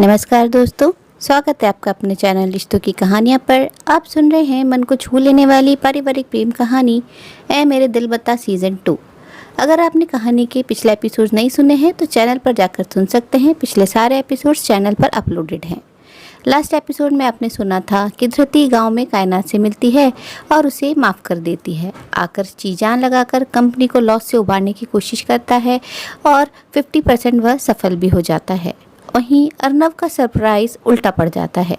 नमस्कार दोस्तों, स्वागत है आपका अपने चैनल रिश्तों की कहानियाँ पर। आप सुन रहे हैं मन को छू लेने वाली पारिवारिक प्रेम कहानी ऐ मेरे दिल बता सीज़न 2। अगर आपने कहानी के पिछले एपिसोड नहीं सुने हैं तो चैनल पर जाकर सुन सकते हैं। पिछले सारे एपिसोड्स चैनल पर अपलोडेड हैं। लास्ट एपिसोड में आपने सुना था कि धृति गांव में कायनात से मिलती है और उसे माफ़ कर देती है। आकर्ष जी जान लगाकर कंपनी को लॉस से उबारने की कोशिश करता है और 50% वह सफल भी हो जाता है। वहीं अर्नव का सरप्राइज उल्टा पड़ जाता है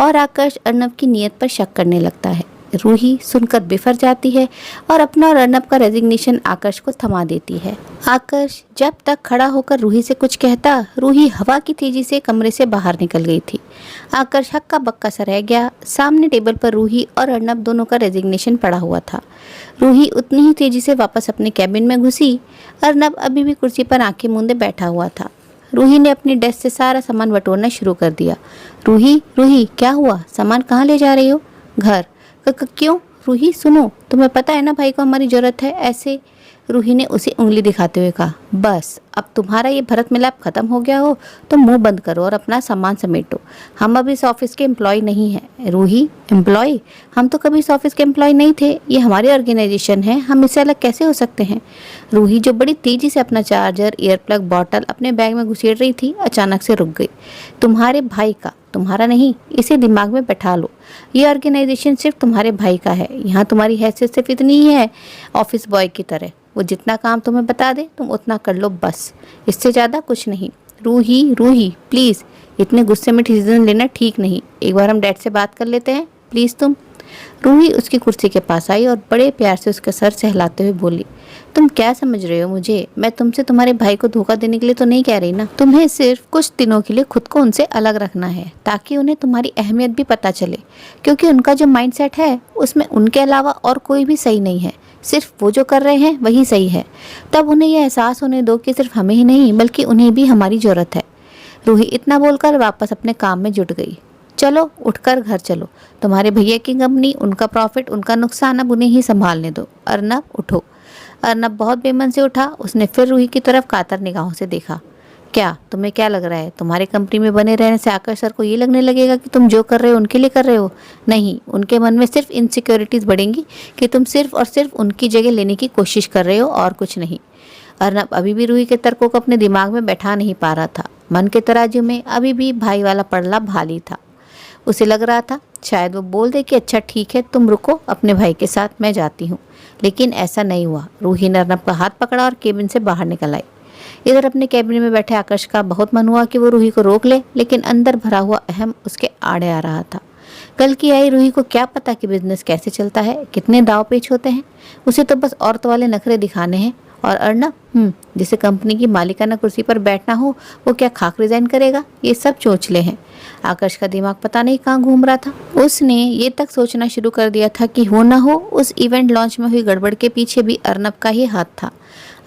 और आकर्ष अर्नव की नीयत पर शक करने लगता है। रूही सुनकर बिफर जाती है और अपना और अर्नव का रेजिग्नेशन आकर्ष को थमा देती है। आकर्ष जब तक खड़ा होकर रूही से कुछ कहता, रूही हवा की तेजी से कमरे से बाहर निकल गई थी। आकर्ष हक्का बक्का सा रह गया। सामने टेबल पर रूही और अर्नव दोनों का रेजिग्नेशन पड़ा हुआ था। रूही उतनी ही तेजी से वापस अपने कैबिन में घुसी। अर्नव अभी भी कुर्सी पर आंखें मूंदे बैठा हुआ था। रूही ने अपनी डेस्क से सारा सामान बटोरना शुरू कर दिया। रूही रूही क्या हुआ? सामान कहाँ ले जा रही हो? घर। क्यों? रूही सुनो, तुम्हें पता है ना भाई को हमारी ज़रूरत है। ऐसे रूही ने उसे उंगली दिखाते हुए कहा, बस अब तुम्हारा ये भरत मिलाप खत्म हो गया हो तो मुंह बंद करो और अपना सामान समेटो। हम अब इस ऑफिस के एम्प्लॉय नहीं हैं। रूही, एम्प्लॉय? हम तो कभी इस ऑफिस के एम्प्लॉय नहीं थे। ये हमारी ऑर्गेनाइजेशन है, हम इससे अलग कैसे हो सकते हैं? रूही, जो बड़ी तेजी से अपना चार्जर, ईयर प्लग बॉटल अपने बैग में घुसेड़ रही थी, अचानक से रुक गई। तुम्हारे भाई का, तुम्हारा नहीं, इसे दिमाग में बैठा लो। ये ऑर्गेनाइजेशन सिर्फ तुम्हारे भाई का है। यहाँ तुम्हारी हैसियत सिर्फ इतनी ही है, ऑफिस बॉय की तरह। वो जितना काम तुम्हें बता दे तुम उतना कर लो, बस, इससे ज़्यादा कुछ नहीं। रूही रूही प्लीज़, इतने गुस्से में डिसीजन लेना ठीक नहीं। एक बार हम डैड से बात कर लेते हैं, प्लीज़ तुम। रूही उसकी कुर्सी के पास आई और बड़े प्यार से उसका सर सहलाते हुए बोली, तुम क्या समझ रहे हो मुझे? मैं तुमसे तुम्हारे भाई को धोखा देने के लिए तो नहीं कह रही ना। तुम्हें सिर्फ कुछ दिनों के लिए खुद को उनसे अलग रखना है ताकि उन्हें तुम्हारी अहमियत भी पता चले, क्योंकि उनका जो माइंडसेट है उसमें उनके अलावा और कोई भी सही नहीं है। सिर्फ वो जो कर रहे हैं वही सही है। तब उन्हें यह एहसास होने दो कि सिर्फ हमें ही नहीं बल्कि उन्हें भी हमारी ज़रूरत है। रूही इतना बोलकर वापस अपने काम में जुट गई। चलो उठकर घर चलो। तुम्हारे भैया की कंपनी, उनका प्रॉफिट, उनका नुकसान अब उन्हें ही संभालने दो। अर्नव उठो। अर्नव बहुत बेमन से उठा। उसने फिर रूही की तरफ कातर निगाहों से देखा। क्या तुम्हें क्या लग रहा है? तुम्हारी कंपनी में बने रहने से आकर्ष सर को ये लगने लगेगा कि तुम जो कर रहे हो उनके लिए कर रहे हो? नहीं, उनके मन में सिर्फ इनसिक्योरिटीज़ बढ़ेंगी कि तुम सिर्फ और सिर्फ उनकी जगह लेने की कोशिश कर रहे हो और कुछ नहीं। अर्नव अभी भी रूही के तर्कों को अपने दिमाग में बैठा नहीं पा रहा था। मन के तराजू में अभी भी भाई वाला पड़ला भाली था। उसे लग रहा था शायद वो बोल दे कि अच्छा ठीक है तुम रुको अपने भाई के साथ, मैं जाती हूँ, लेकिन ऐसा नहीं हुआ। रूही ने अर्नव का हाथ पकड़ा और केबिन से बाहर निकल आई। इधर अपने कैबिन में बैठे आकर्ष का बहुत मन हुआ कि वो रूही को रोक ले, लेकिन अंदर भरा हुआ अहम उसके आड़े आ रहा था। कल की आई रूही को क्या पता कि बिजनेस कैसे चलता है, कितने दाव पेच होते हैं। उसे तो बस औरत वाले नखरे दिखाने हैं। और अर्नव, जिसे कंपनी की मालिकाना कुर्सी पर बैठना हो, वो क्या खाक रिजाइन करेगा? ये सब चोचले हैं। आकर्ष का दिमाग पता नहीं कहाँ घूम रहा था। उसने ये तक सोचना शुरू कर दिया था कि हो ना हो उस इवेंट लॉन्च में हुई गड़बड़ के पीछे भी अर्नव का ही हाथ था।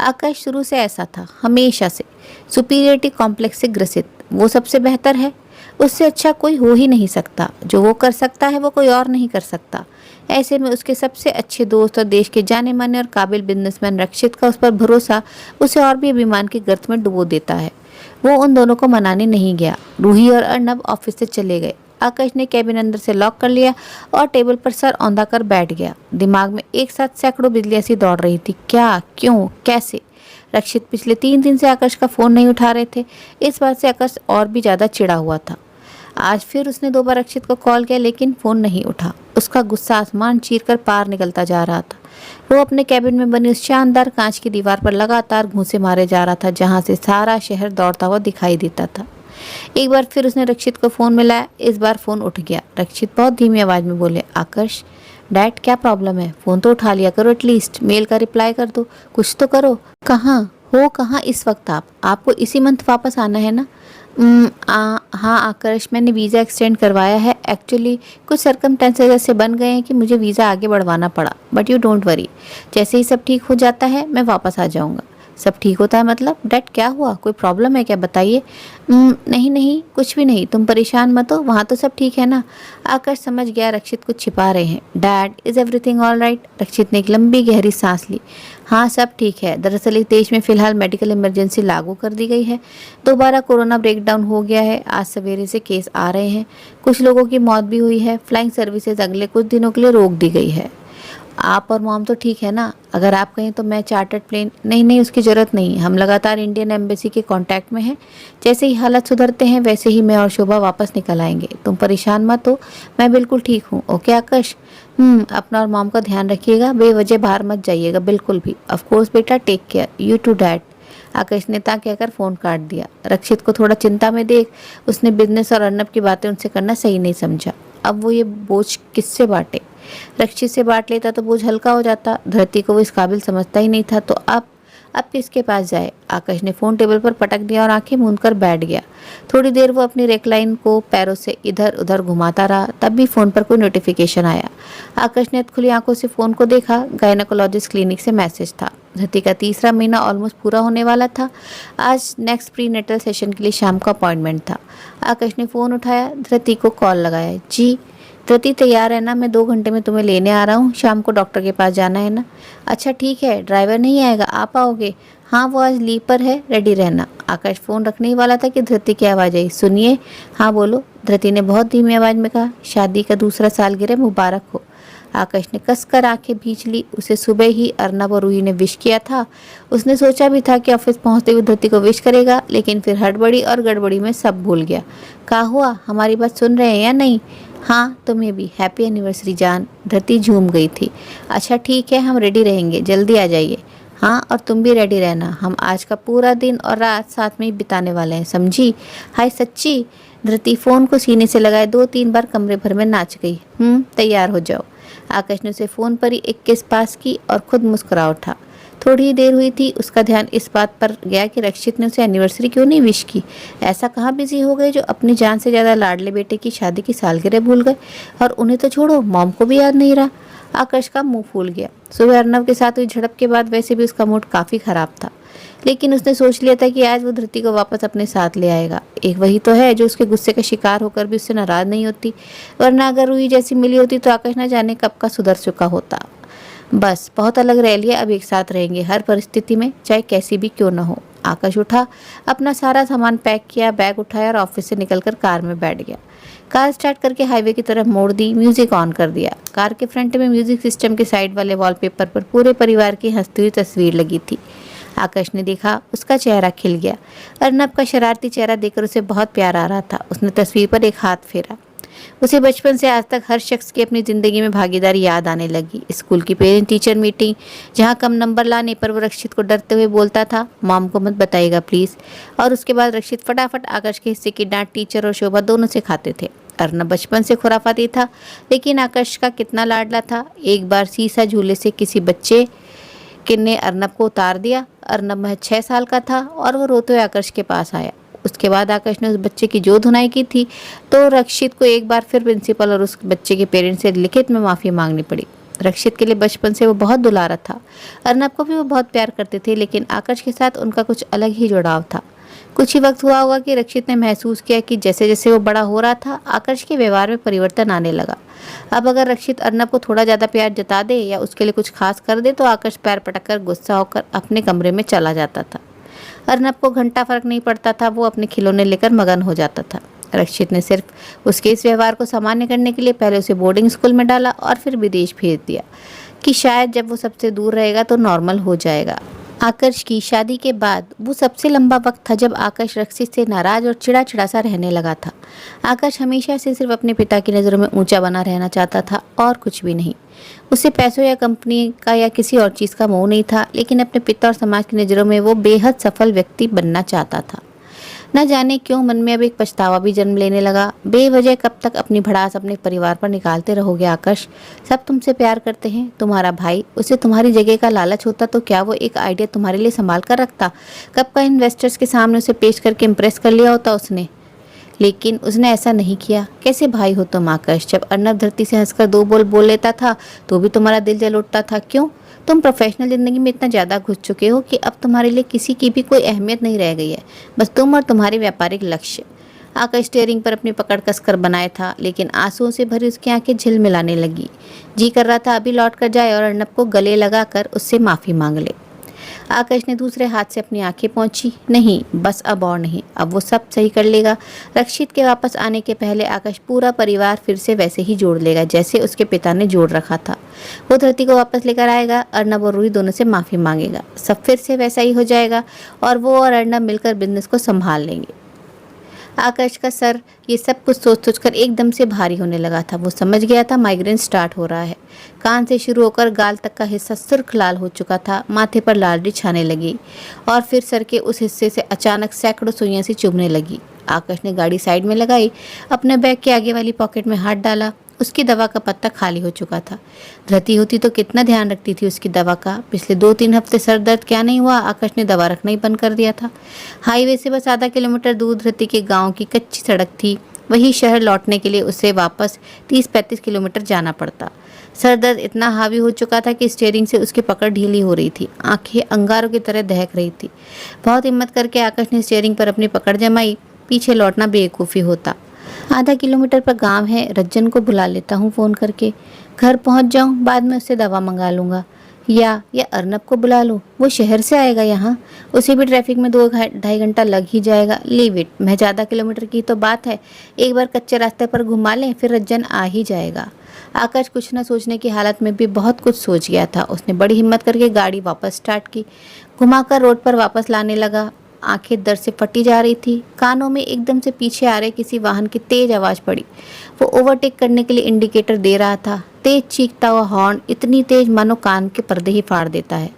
आकाश शुरू से ऐसा था, हमेशा से सुपीरियरिटी कॉम्प्लेक्स से ग्रसित। वो सबसे बेहतर है, उससे अच्छा कोई हो ही नहीं सकता। जो वो कर सकता है वो कोई और नहीं कर सकता। ऐसे में उसके सबसे अच्छे दोस्त और देश के जाने माने और काबिल बिजनेसमैन रक्षित का उस पर भरोसा उसे और भी अभिमान की गर्त में डुबो देता है। वो उन दोनों को मनाने नहीं गया। रूही और अर्नव ऑफिस से चले गए। आकाश ने कैबिन अंदर से लॉक कर लिया और टेबल पर सर औंधा कर बैठ गया। दिमाग में एक साथ सैकड़ों बिजलियां सी दौड़ रही थी। क्या, क्यों, कैसे? रक्षित पिछले 3 दिन से आकाश का फ़ोन नहीं उठा रहे थे। इस बात से आकाश और भी ज़्यादा चिढ़ा हुआ था। आज फिर उसने 2 बार रक्षित को कॉल किया लेकिन फ़ोन नहीं उठा। उसका गुस्सा आसमान चीरकर पार निकलता जा रहा था। वो अपने कैबिन में बनी उस शानदार कांच की दीवार पर लगातार घूंसे मारे जा रहा था, जहाँ से सारा शहर दौड़ता हुआ दिखाई देता था। एक बार फिर उसने रक्षित को फ़ोन मिलाया। इस बार फ़ोन उठ गया। रक्षित बहुत धीमी आवाज़ में बोले, आकर्ष, डैड क्या प्रॉब्लम है? फ़ोन तो उठा लिया करो, एटलीस्ट मेल का रिप्लाई कर दो, कुछ तो करो। कहाँ हो, कहाँ इस वक्त आप? आपको इसी मंथ वापस आना है ना? हाँ आकर्ष, मैंने वीज़ा एक्सटेंड करवाया है। एक्चुअली कुछ सर्कमस्टेंसेस ऐसे बन गए हैं कि मुझे वीज़ा आगे बढ़वाना पड़ा, बट यू डोंट वरी, जैसे ही सब ठीक हो जाता है मैं वापस आ जाऊँगा। सब ठीक होता है मतलब? डैड क्या हुआ, कोई प्रॉब्लम है क्या, बताइए। नहीं नहीं कुछ भी नहीं, तुम परेशान मत हो, वहाँ तो सब ठीक है ना। आकाश समझ गया रक्षित कुछ छिपा रहे हैं। Dad, is everything all right? Rakshit ने एक लंबी गहरी सांस ली। हाँ सब ठीक है, दरअसल इस देश में फिलहाल मेडिकल इमरजेंसी लागू कर दी गई है। दोबारा कोरोना ब्रेकडाउन हो गया है, आज सवेरे से केस आ रहे हैं, कुछ लोगों की मौत भी हुई है। फ्लाइंग सर्विसेज अगले कुछ दिनों के लिए रोक दी गई है। आप और मॉम तो ठीक है ना? अगर आप कहें तो मैं चार्टर्ड प्लेन। नहीं नहीं उसकी ज़रूरत नहीं, हम लगातार इंडियन एम्बेसी के कांटेक्ट में हैं। जैसे ही हालत सुधरते हैं वैसे ही मैं और शोभा वापस निकल आएंगे, तुम परेशान मत हो, मैं बिल्कुल ठीक हूँ। ओके आकाश? अपना और मॉम का ध्यान रखिएगा, बेवजह बाहर मत जाइएगा बिल्कुल भी। ऑफ कोर्स बेटा, take care, you too dad. Akash ने ता कहकर फ़ोन काट दिया। रक्षित को थोड़ा चिंता में देख उसने बिजनेस और अर्नब की बातें उनसे करना सही नहीं समझा। अब वो ये बोझ किससे बांटे? रक्षित से बांट लेता तो बोझ हल्का हो जाता। धरती को वो इस काबिल समझता ही नहीं था, तो अब किसके पास जाए? आकाश ने फ़ोन टेबल पर पटक दिया और आंखें मूंद कर बैठ गया। थोड़ी देर वो अपनी रेकलाइन को पैरों से इधर उधर घुमाता रहा, तब भी फ़ोन पर कोई नोटिफिकेशन आया। आकाश ने खुली आंखों से फ़ोन को देखा। गायनेकोलॉजिस्ट क्लिनिक से मैसेज था। धरती का तीसरा महीना ऑलमोस्ट पूरा होने वाला था। आज नेक्स्ट प्री नेटल सेशन के लिए शाम का अपॉइंटमेंट था। आकाश ने फ़ोन उठाया, धरती को कॉल लगाया। जी धरती, तैयार है ना? मैं 2 घंटे में तुम्हें लेने आ रहा हूँ, शाम को डॉक्टर के पास जाना है ना? अच्छा ठीक है, ड्राइवर नहीं आएगा, आप आओगे? हाँ वो आज लीव पर है, रेडी रहना। आकाश फ़ोन रखने ही वाला था कि धरती की आवाज़ आई। सुनिए। हाँ बोलो, धरती ने बहुत धीमी आवाज़ में कहा। शादी का दूसरा सालगिरह मुबारक हो। आकाश ने कसकर आंखें भींच ली। उसे सुबह ही अर्नब और रूही ने विश किया था। उसने सोचा भी था कि ऑफिस पहुंचते हुए धरती को विश करेगा, लेकिन फिर हड़बड़ी और गड़बड़ी में सब भूल गया। क्या हुआ, हमारी बात सुन रहे हैं या नहीं? हाँ तुम्हें भी हैप्पी एनिवर्सरी जान। धरती झूम गई थी। अच्छा ठीक है, हम रेडी रहेंगे, जल्दी आ जाइए। हाँ और तुम भी रेडी रहना, हम आज का पूरा दिन और रात साथ में ही बिताने वाले हैं, समझी? हाय सच्ची? धरती फ़ोन को सीने से लगाए 2-3 बार कमरे भर में नाच गई। तैयार हो जाओ। आकाश ने उसे फ़ोन पर ही एक किस पास की और खुद मुस्कुरा उठा। थोड़ी ही देर हुई थी, उसका ध्यान इस बात पर गया कि रक्षित ने उसे एनिवर्सरी क्यों नहीं विश की। ऐसा कहाँ बिजी हो गए जो अपनी जान से ज़्यादा लाडले बेटे की शादी की सालगिरह भूल गए। और उन्हें तो छोड़ो, मॉम को भी याद नहीं रहा। आकाश का मुंह फूल गया। सुबह अर्नब के साथ हुई झड़प के बाद वैसे भी उसका मूड काफ़ी ख़राब था, लेकिन उसने सोच लिया था कि आज वो धरती को वापस अपने साथ ले आएगा। एक वही तो है जो उसके गुस्से का शिकार होकर भी उससे नाराज़ नहीं होती, वरना अगर रूही जैसी मिली होती तो आकाश न जाने कब का सुधर चुका होता। बस बहुत अलग रह लिया, अब एक साथ रहेंगे हर परिस्थिति में, चाहे कैसी भी क्यों न हो। आकाश उठा, अपना सारा सामान पैक किया, बैग उठाया और ऑफिस से निकलकर कार में बैठ गया। कार स्टार्ट करके हाईवे की तरफ मोड़ दी, म्यूजिक ऑन कर दिया। कार के फ्रंट में म्यूजिक सिस्टम के साइड वाले वॉलपेपर पर पूरे परिवार की हंसती हुई तस्वीर लगी थी। आकाश ने देखा, उसका चेहरा खिल गया। अर्नब का शरारती चेहरा देखकर उसे बहुत प्यार आ रहा था। उसने तस्वीर पर एक हाथ फेरा। उसे बचपन से आज तक हर शख्स की अपनी ज़िंदगी में भागीदारी याद आने लगी। स्कूल की पेरेंट टीचर मीटिंग, जहाँ कम नंबर लाने पर वो रक्षित को डरते हुए बोलता था, मॉम को मत बताइएगा प्लीज़। और उसके बाद रक्षित फटाफट आकाश के हिस्से की डांट टीचर और शोभा दोनों से खाते थे। अर्नब बचपन से खुराफाती था, लेकिन आकाश का कितना लाडला था। एक बार सीसा झूले से किसी बच्चे ने अर्नब को उतार दिया। अर्नब महज 6 साल का था और वो रोते हुए आकाश के पास आया। उसके बाद आकाश ने उस बच्चे की जो धुनाई की थी, तो रक्षित को एक बार फिर प्रिंसिपल और उस बच्चे के पेरेंट्स से लिखित में माफ़ी मांगनी पड़ी। रक्षित के लिए बचपन से वो बहुत दुलारा था। अर्नब को भी वो बहुत प्यार करते थे, लेकिन आकाश के साथ उनका कुछ अलग ही जुड़ाव था। कुछ ही वक्त हुआ होगा कि रक्षित ने महसूस किया कि जैसे जैसे वो बड़ा हो रहा था, आकाश के व्यवहार में परिवर्तन आने लगा। अब अगर रक्षित अर्नब को थोड़ा ज़्यादा प्यार जता दे या उसके लिए कुछ खास कर दे, तो आकाश पैर पटक कर गुस्सा होकर अपने कमरे में चला जाता था। अर्नब को घंटा फर्क नहीं पड़ता था, वो अपने खिलौने लेकर मगन हो जाता था। रक्षित ने सिर्फ उसके इस व्यवहार को सामान्य करने के लिए पहले उसे बोर्डिंग स्कूल में डाला और फिर विदेश भेज दिया कि शायद जब वो सबसे दूर रहेगा तो नॉर्मल हो जाएगा। आकाश की शादी के बाद वो सबसे लंबा वक्त था जब आकाश रक्षित से नाराज और चिड़ा चिड़ा सा रहने लगा था। आकाश हमेशा से सिर्फ अपने पिता की नज़रों में ऊंचा बना रहना चाहता था और कुछ भी नहीं। उसे पैसों या कंपनी का या किसी और चीज़ का मोह नहीं था, लेकिन अपने पिता और समाज की नज़रों में वो बेहद सफल व्यक्ति बनना चाहता था। न जाने क्यों मन में अब एक पछतावा भी जन्म लेने लगा। बेवजह कब तक अपनी भड़ास अपने परिवार पर निकालते रहोगे आकाश? सब तुमसे प्यार करते हैं। तुम्हारा भाई, उसे तुम्हारी जगह का लालच होता तो क्या वो एक आइडिया तुम्हारे लिए संभाल कर रखता? कब का इन्वेस्टर्स के सामने उसे पेश करके इम्प्रेस कर लिया होता उसने, लेकिन उसने ऐसा नहीं किया। कैसे भाई हो तुम आकाश? जब अर्नब धरती से हंसकर 2 बोल लेता था तो भी तुम्हारा दिल जल उठता था, क्यों? तुम प्रोफेशनल ज़िंदगी में इतना ज़्यादा घुस चुके हो कि अब तुम्हारे लिए किसी की भी कोई अहमियत नहीं रह गई है, बस तुम और तुम्हारे व्यापारिक लक्ष्य। आकाश स्टीयरिंग पर अपनी पकड़ कसकर बनाए था, लेकिन आंसुओं से भरी उसकी आंखें झिलमिलाने लगी। जी कर रहा था अभी लौट कर जाए और अर्नब को गले लगाकर उससे माफ़ी मांग ले। आकाश ने दूसरे हाथ से अपनी आंखें पोंछी। नहीं, बस अब और नहीं, अब वो सब सही कर लेगा। रक्षित के वापस आने के पहले आकाश पूरा परिवार फिर से वैसे ही जोड़ लेगा जैसे उसके पिता ने जोड़ रखा था। वो धरती को वापस लेकर आएगा, अर्नब और रूही दोनों से माफ़ी मांगेगा, सब फिर से वैसा ही हो जाएगा और वो और अर्नब मिलकर बिजनेस को संभाल लेंगे। आकाश का सर ये सब कुछ सोच सोचकर एकदम से भारी होने लगा था। वो समझ गया था माइग्रेन स्टार्ट हो रहा है। कान से शुरू होकर गाल तक का हिस्सा सुर्ख लाल हो चुका था, माथे पर लालडी छाने लगी और फिर सर के उस हिस्से से अचानक सैकड़ों सुइयां सी चुभने लगी। आकाश ने गाड़ी साइड में लगाई, अपने बैग के आगे वाली पॉकेट में हाथ डाला। उसकी दवा का पत्ता खाली हो चुका था। धरती होती तो कितना ध्यान रखती थी उसकी दवा का। पिछले 2-3 हफ्ते सर दर्द क्या नहीं हुआ, आकाश ने दवा रखना ही बंद कर दिया था। हाईवे से बस आधा किलोमीटर दूर धरती के गांव की कच्ची सड़क थी। वही शहर लौटने के लिए उसे वापस 30-35 किलोमीटर जाना पड़ता। सर दर्द इतना हावी हो चुका था कि स्टीयरिंग से उसकी पकड़ ढीली हो रही थी, आंखें अंगारों की तरह दहक रही थी। बहुत हिम्मत करके आकाश ने स्टीयरिंग पर अपनी पकड़ जमाई। पीछे लौटना बेवकूफ़ी होता। आधा किलोमीटर पर गांव है, रज्जन को बुला लेता हूँ फ़ोन करके। घर पहुँच जाऊँ, बाद में उससे दवा मंगा लूँगा। या अर्नब को बुला लूँ, वो शहर से आएगा यहाँ, उसे भी ट्रैफिक में 2-2.5 घंटा लग ही जाएगा। लीव इट, मैं ज़्यादा किलोमीटर की तो बात है, एक बार कच्चे रास्ते पर घुमा लें, फिर रज्जन आ ही जाएगा। आकाश कुछ न सोचने की हालत में भी बहुत कुछ सोच गया था। उसने बड़ी हिम्मत करके गाड़ी वापस स्टार्ट की, घुमाकर रोड पर वापस लाने लगा। आंखें दर्द से फटी जा रही थी। कानों में एकदम से पीछे आ रहे किसी वाहन की तेज आवाज़ पड़ी। वो ओवरटेक करने के लिए इंडिकेटर दे रहा था। तेज चीखता हुआ हॉर्न, इतनी तेज मानो कान के पर्दे ही फाड़ देता है।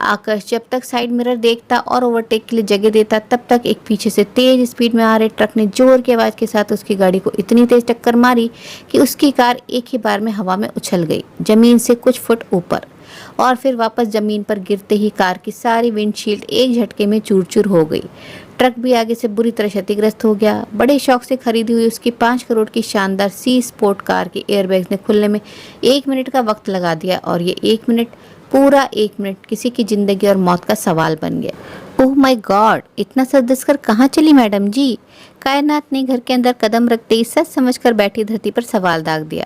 आकाश जब तक साइड मिरर देखता और ओवरटेक के लिए जगह देता, तब तक एक पीछे से तेज स्पीड में आ रहे ट्रक ने जोर की आवाज़ के साथ उसकी गाड़ी को इतनी तेज टक्कर मारी कि उसकी कार एक ही बार में हवा में उछल गई, जमीन से कुछ फुट ऊपर, और फिर वापस जमीन पर गिरते ही कार की सारी विंडशील्ड एक झटके में चूर चूर हो गई। ट्रक भी आगे से बुरी तरह क्षतिग्रस्त हो गया। बड़े शौक से खरीदी हुई उसकी 5 करोड़ की शानदार सी स्पोर्ट कार के एयरबैग्स ने खुलने में 1 मिनट का वक्त लगा दिया और ये 1 मिनट, पूरा 1 मिनट किसी की जिंदगी और मौत का सवाल बन गया। ओह माय गॉड, इतना सर दसकर कहाँ चली मैडम जी? कायनात ने घर के अंदर कदम रखते ही सच समझकर बैठी धरती पर सवाल दाग दिया।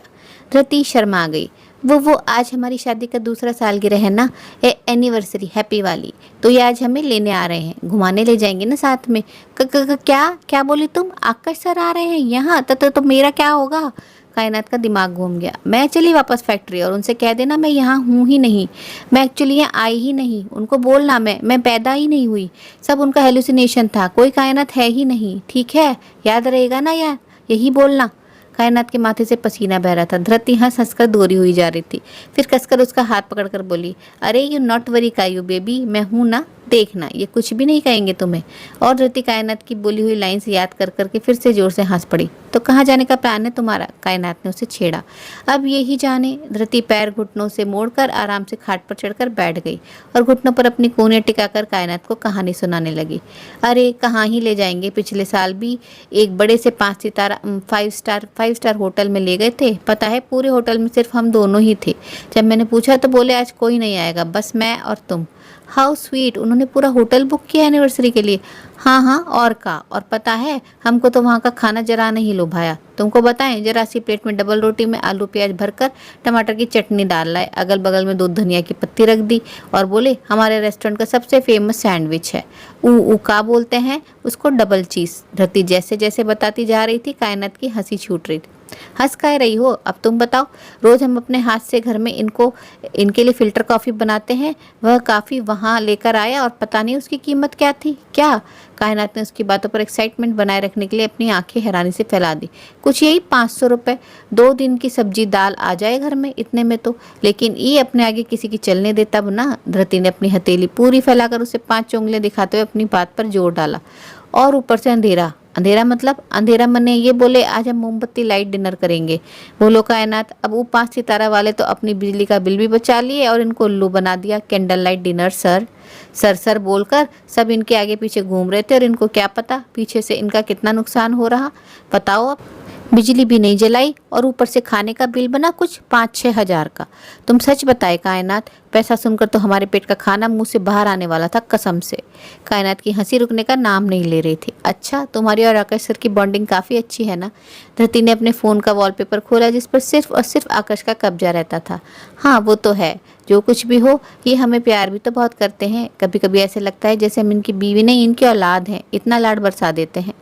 धरती शर्मा गई। वो आज हमारी शादी का दूसरा सालगिरह है ना, एनिवर्सरी हैप्पी वाली, तो ये आज हमें लेने आ रहे हैं, घुमाने ले जाएंगे ना साथ में। क्या बोली तुम? आकाश सर आ रहे हैं यहाँ? तो मेरा क्या होगा? कायनात का दिमाग घूम गया। मैं चली वापस फैक्ट्री और उनसे कह देना मैं यहाँ हूँ ही नहीं, मैं एक्चुअली यहाँ आई ही नहीं। उनको बोलना मैं पैदा ही नहीं हुई, सब उनका हेलुसिनेशन था, कोई कायनात है ही नहीं, ठीक है? याद रहेगा ना यार, यही बोलना। कायनात के माथे से पसीना बह रहा था। धरती हंस हंसकर दोरी हुई जा रही थी, फिर कसकर उसका हाथ पकड़कर बोली, अरे you not worry Kagyu baby, मैं हूँ ना, देखना ये कुछ भी नहीं कहेंगे तुम्हें। और धरती कायनात की बोली हुई लाइन से याद कर करके फिर से जोर से हंस पड़ी। तो कहाँ जाने का प्लान है तुम्हारा? कायनात ने उसे छेड़ा। अब यही जाने। धरती पैर घुटनों से मोड़कर आराम से खाट पर चढ़कर बैठ गई और घुटनों पर अपनी कोहनियाँ टिकाकर कायनात को कहानी सुनाने लगी। अरे कहाँ ही ले जाएंगे, पिछले साल भी एक बड़े से 5 सितारा 5 स्टार होटल में ले गए थे। पता है पूरे होटल में सिर्फ हम दोनों ही थे। जब मैंने पूछा तो बोले आज कोई नहीं आएगा, बस मैं और तुम। हाउ स्वीट, उन्होंने पूरा होटल बुक किया एनिवर्सरी के लिए। हाँ और का, और पता है हमको तो वहाँ का खाना जरा नहीं लुभाया। तुमको बताएं, जरा सी प्लेट में डबल रोटी में आलू प्याज भरकर टमाटर की चटनी डाल लाए, अगल बगल में 2 धनिया की पत्ती रख दी और बोले हमारे रेस्टोरेंट का सबसे फेमस सैंडविच है, ऊ का बोलते हैं उसको, डबल चीज़। धरती जैसे जैसे बताती जा रही थी कायनात की हंसी छूट रही थी। हंस कह रही हो? अब तुम बताओ। रोज हम अपने हाथ से घर में इनके लिए फ़िल्टर कॉफ़ी बनाते हैं, वह काफ़ी वहाँ लेकर आया और पता नहीं उसकी कीमत क्या थी। क्या? कायनात ने उसकी बातों पर एक्साइटमेंट बनाए रखने के लिए अपनी आंखें हैरानी से फैला दी। कुछ यही 500 रुपये, 2 दिन की सब्जी दाल आ जाए घर में इतने में तो। लेकिन ये अपने आगे किसी की चलने दे तब ना। धरती ने अपनी हथेली पूरी फैलाकर उसे 5 उंगलियां दिखाते हुए अपनी बात पर जोर डाला। और ऊपर से अंधेरा। अंधेरा मतलब? अंधेरा मने ये बोले आज हम मोमबत्ती लाइट डिनर करेंगे। बोलो कायनात, अब वो 5 सितारा वाले तो अपनी बिजली का बिल भी बचा लिए और इनको उल्लू बना दिया। कैंडल लाइट डिनर सर बोलकर सब इनके आगे पीछे घूम रहे थे और इनको क्या पता पीछे से इनका कितना नुकसान हो रहा। बताओ अब। बिजली भी नहीं जलाई और ऊपर से खाने का बिल बना कुछ 5-6 हज़ार का। तुम सच बताए कायनात, पैसा सुनकर तो हमारे पेट का खाना मुंह से बाहर आने वाला था कसम से। कायनात की हंसी रुकने का नाम नहीं ले रही थी। अच्छा, तुम्हारी और आकाश सर की बॉन्डिंग काफ़ी अच्छी है ना? धरती ने अपने फ़ोन का वॉलपेपर खोला जिस पर सिर्फ और सिर्फ आकाश का कब्जा रहता था। हाँ वो तो है, जो कुछ भी हो ये हमें प्यार भी तो बहुत करते हैं। कभी कभी ऐसे लगता है जैसे हम इनकी बीवी नहीं इनकी औलाद हैं, इतना लाड बरसा देते हैं।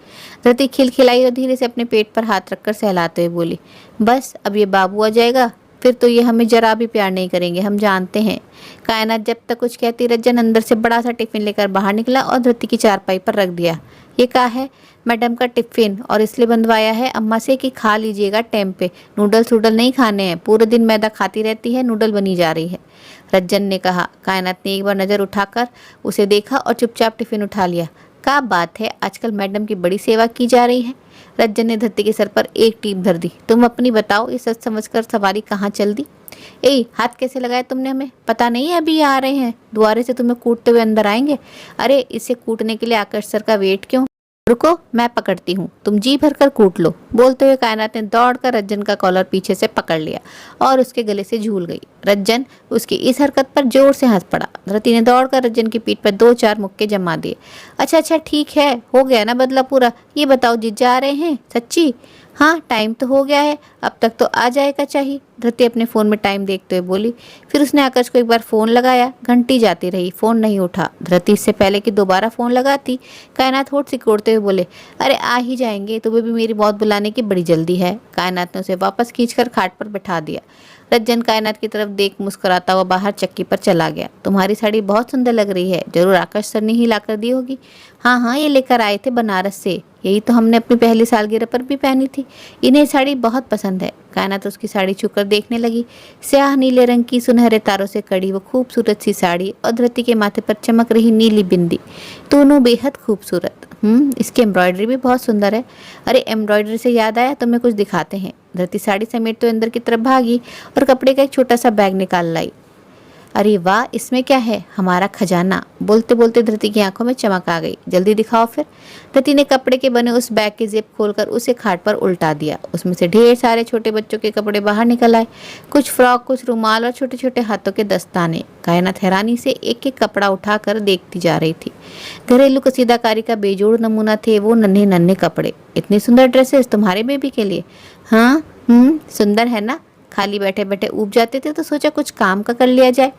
धरती खिलखिलाई और धीरे से अपने पेट पर हाथ रखकर सहलाते हुए बोली, बस अब ये बाबू आ जाएगा फिर तो ये हमें जरा भी प्यार नहीं करेंगे, हम जानते हैं। कायनात जब तक कुछ कहती रज्जन अंदर से बड़ा सा टिफिन लेकर बाहर निकला और धरती की चारपाई पर रख दिया। ये क्या है? मैडम का टिफिन, और इसलिए बंधवाया है अम्मा से कि खा लीजिएगा टाइम पे, नूडल्स वूडल नहीं खाने हैं, पूरे दिन मैदा खाती रहती है, नूडल बनी जा रही है, रज्जन ने कहा। कायनात ने एक बार नज़र उठाकर उसे देखा और चुपचाप टिफिन उठा लिया। क्या बात है, आजकल मैडम की बड़ी सेवा की जा रही है। रज्जन ने धरती के सर पर एक टीप धर दी। तुम अपनी बताओ, ये सच समझकर सवारी कहाँ चल दी? ए, हाथ कैसे लगाया तुमने हमें? पता नहीं है अभी आ रहे हैं, द्वारे से तुम्हें कूटते हुए अंदर आएंगे। अरे इसे कूटने के लिए आकाश सर का वेट क्यों? रुको मैं पकड़ती हूँ, तुम जी भर कर कूट लो। बोलते हुए कायनात ने दौड़कर रज्जन का कॉलर पीछे से पकड़ लिया और उसके गले से झूल गई। रज्जन उसकी इस हरकत पर जोर से हंस पड़ा। धरती ने दौड़कर रज्जन की पीठ पर 2-4 मुक्के जमा दिए। अच्छा अच्छा ठीक है, हो गया ना बदला पूरा। ये बताओ जीजा आ रहे हैं सच्ची? हाँ टाइम तो हो गया है, अब तक तो आ जाएगा चाहिए, धरती अपने फ़ोन में टाइम देखते हुए बोली। फिर उसने आकाश को एक बार फ़ोन लगाया, घंटी जाती रही, फ़ोन नहीं उठा। धरती इससे पहले कि दोबारा फ़ोन लगाती, कायनात होठ सिकोड़ते हुए बोले, अरे आ ही जाएंगे, तुम्हें भी मेरी मौत बुलाने की बड़ी जल्दी है। कायनात ने उसे वापस खींचकर खाट पर बैठा दिया। रज्जन कायनात की तरफ देख मुस्कुराता हुआ बाहर चक्की पर चला गया। तुम्हारी साड़ी बहुत सुंदर लग रही है, जरूर आकाश सर ने ही लाकर दी होगी। हाँ हाँ, ये लेकर आए थे बनारस से, यही तो हमने अपनी पहली सालगिरह पर भी पहनी थी। इन्हें साड़ी बहुत पसंद है। कायनात उसकी साड़ी छूकर देखने लगी। स्याह नीले रंग की सुनहरे तारों से कड़ी वो खूबसूरत सी साड़ी और धरती के माथे पर चमक रही नीली बिंदी, दोनों बेहद खूबसूरत। इसकी एम्ब्रॉयडरी भी बहुत सुंदर है। अरे एम्ब्रॉयडरी से याद आया, तुम्हें कुछ दिखाते हैं। धरती साड़ी समेट तो अंदर की तरफ भागी और कपड़े का एक छोटा सा बैग निकाल लाई। अरे वाह, इसमें क्या है? हमारा खजाना। बोलते बोलते धरती की आंखों में चमक आ गई। जल्दी दिखाओ फिर। धरती ने कपड़े के बने उस बैग की जिप खोलकर उसे खाट पर उल्टा दिया। उसमें से ढेर सारे छोटे बच्चों के कपड़े बाहर निकल आए, कुछ फ्रॉक, कुछ रुमाल और छोटे छोटे हाथों के दस्ताने। कायनात हैरानी से एक एक कपड़ा उठाकर देखती जा रही थी। घरेलू कसीदाकारी का बेजोड़ नमूना थे वो नन्हे नन्हे कपड़े। इतनी सुंदर ड्रेसेस तुम्हारे बेबी के लिए? हाँ सुंदर है ना? खाली बैठे बैठे ऊब जाते थे तो सोचा कुछ काम का कर लिया जाए।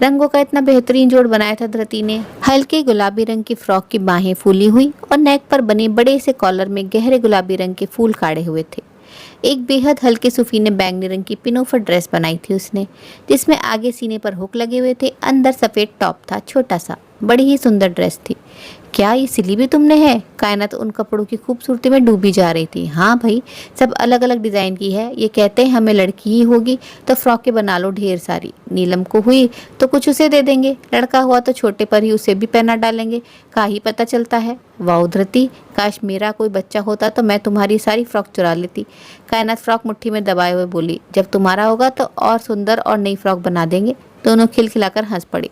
रंगों का इतना बेहतरीन जोड़ बनाया था धरती ने। हल्के गुलाबी रंग की फ्रॉक की बाहें फूली हुई और नेक पर बने बड़े से कॉलर में गहरे गुलाबी रंग के फूल काढ़े हुए थे। एक बेहद हल्के सुफीने बैंगनी रंग की पिनोफर ड्रेस बनाई थी उसने, जिसमें आगे सीने पर हुक लगे हुए थे, अंदर सफेद टॉप था छोटा सा। बड़ी ही सुंदर ड्रेस थी। क्या ये सिली भी तुमने है? कायनात उन कपड़ों की खूबसूरती में डूबी जा रही थी। हाँ भाई, सब अलग अलग डिजाइन की है। ये कहते हैं हमें लड़की ही होगी तो फ्रॉकें बना लो ढेर सारी। नीलम को हुई तो कुछ उसे दे देंगे, लड़का हुआ तो छोटे पर ही उसे भी पहना डालेंगे, का ही पता चलता है। वाह धरती, काश मेरा कोई बच्चा होता तो मैं तुम्हारी सारी फ्रॉक चुरा लेती। कायनात फ्रॉक मुट्ठी में दबाए हुए बोली, जब तुम्हारा होगा तो और सुंदर और नई फ्रॉक बना देंगे। दोनों खिलखिलाकर हंस पड़ी।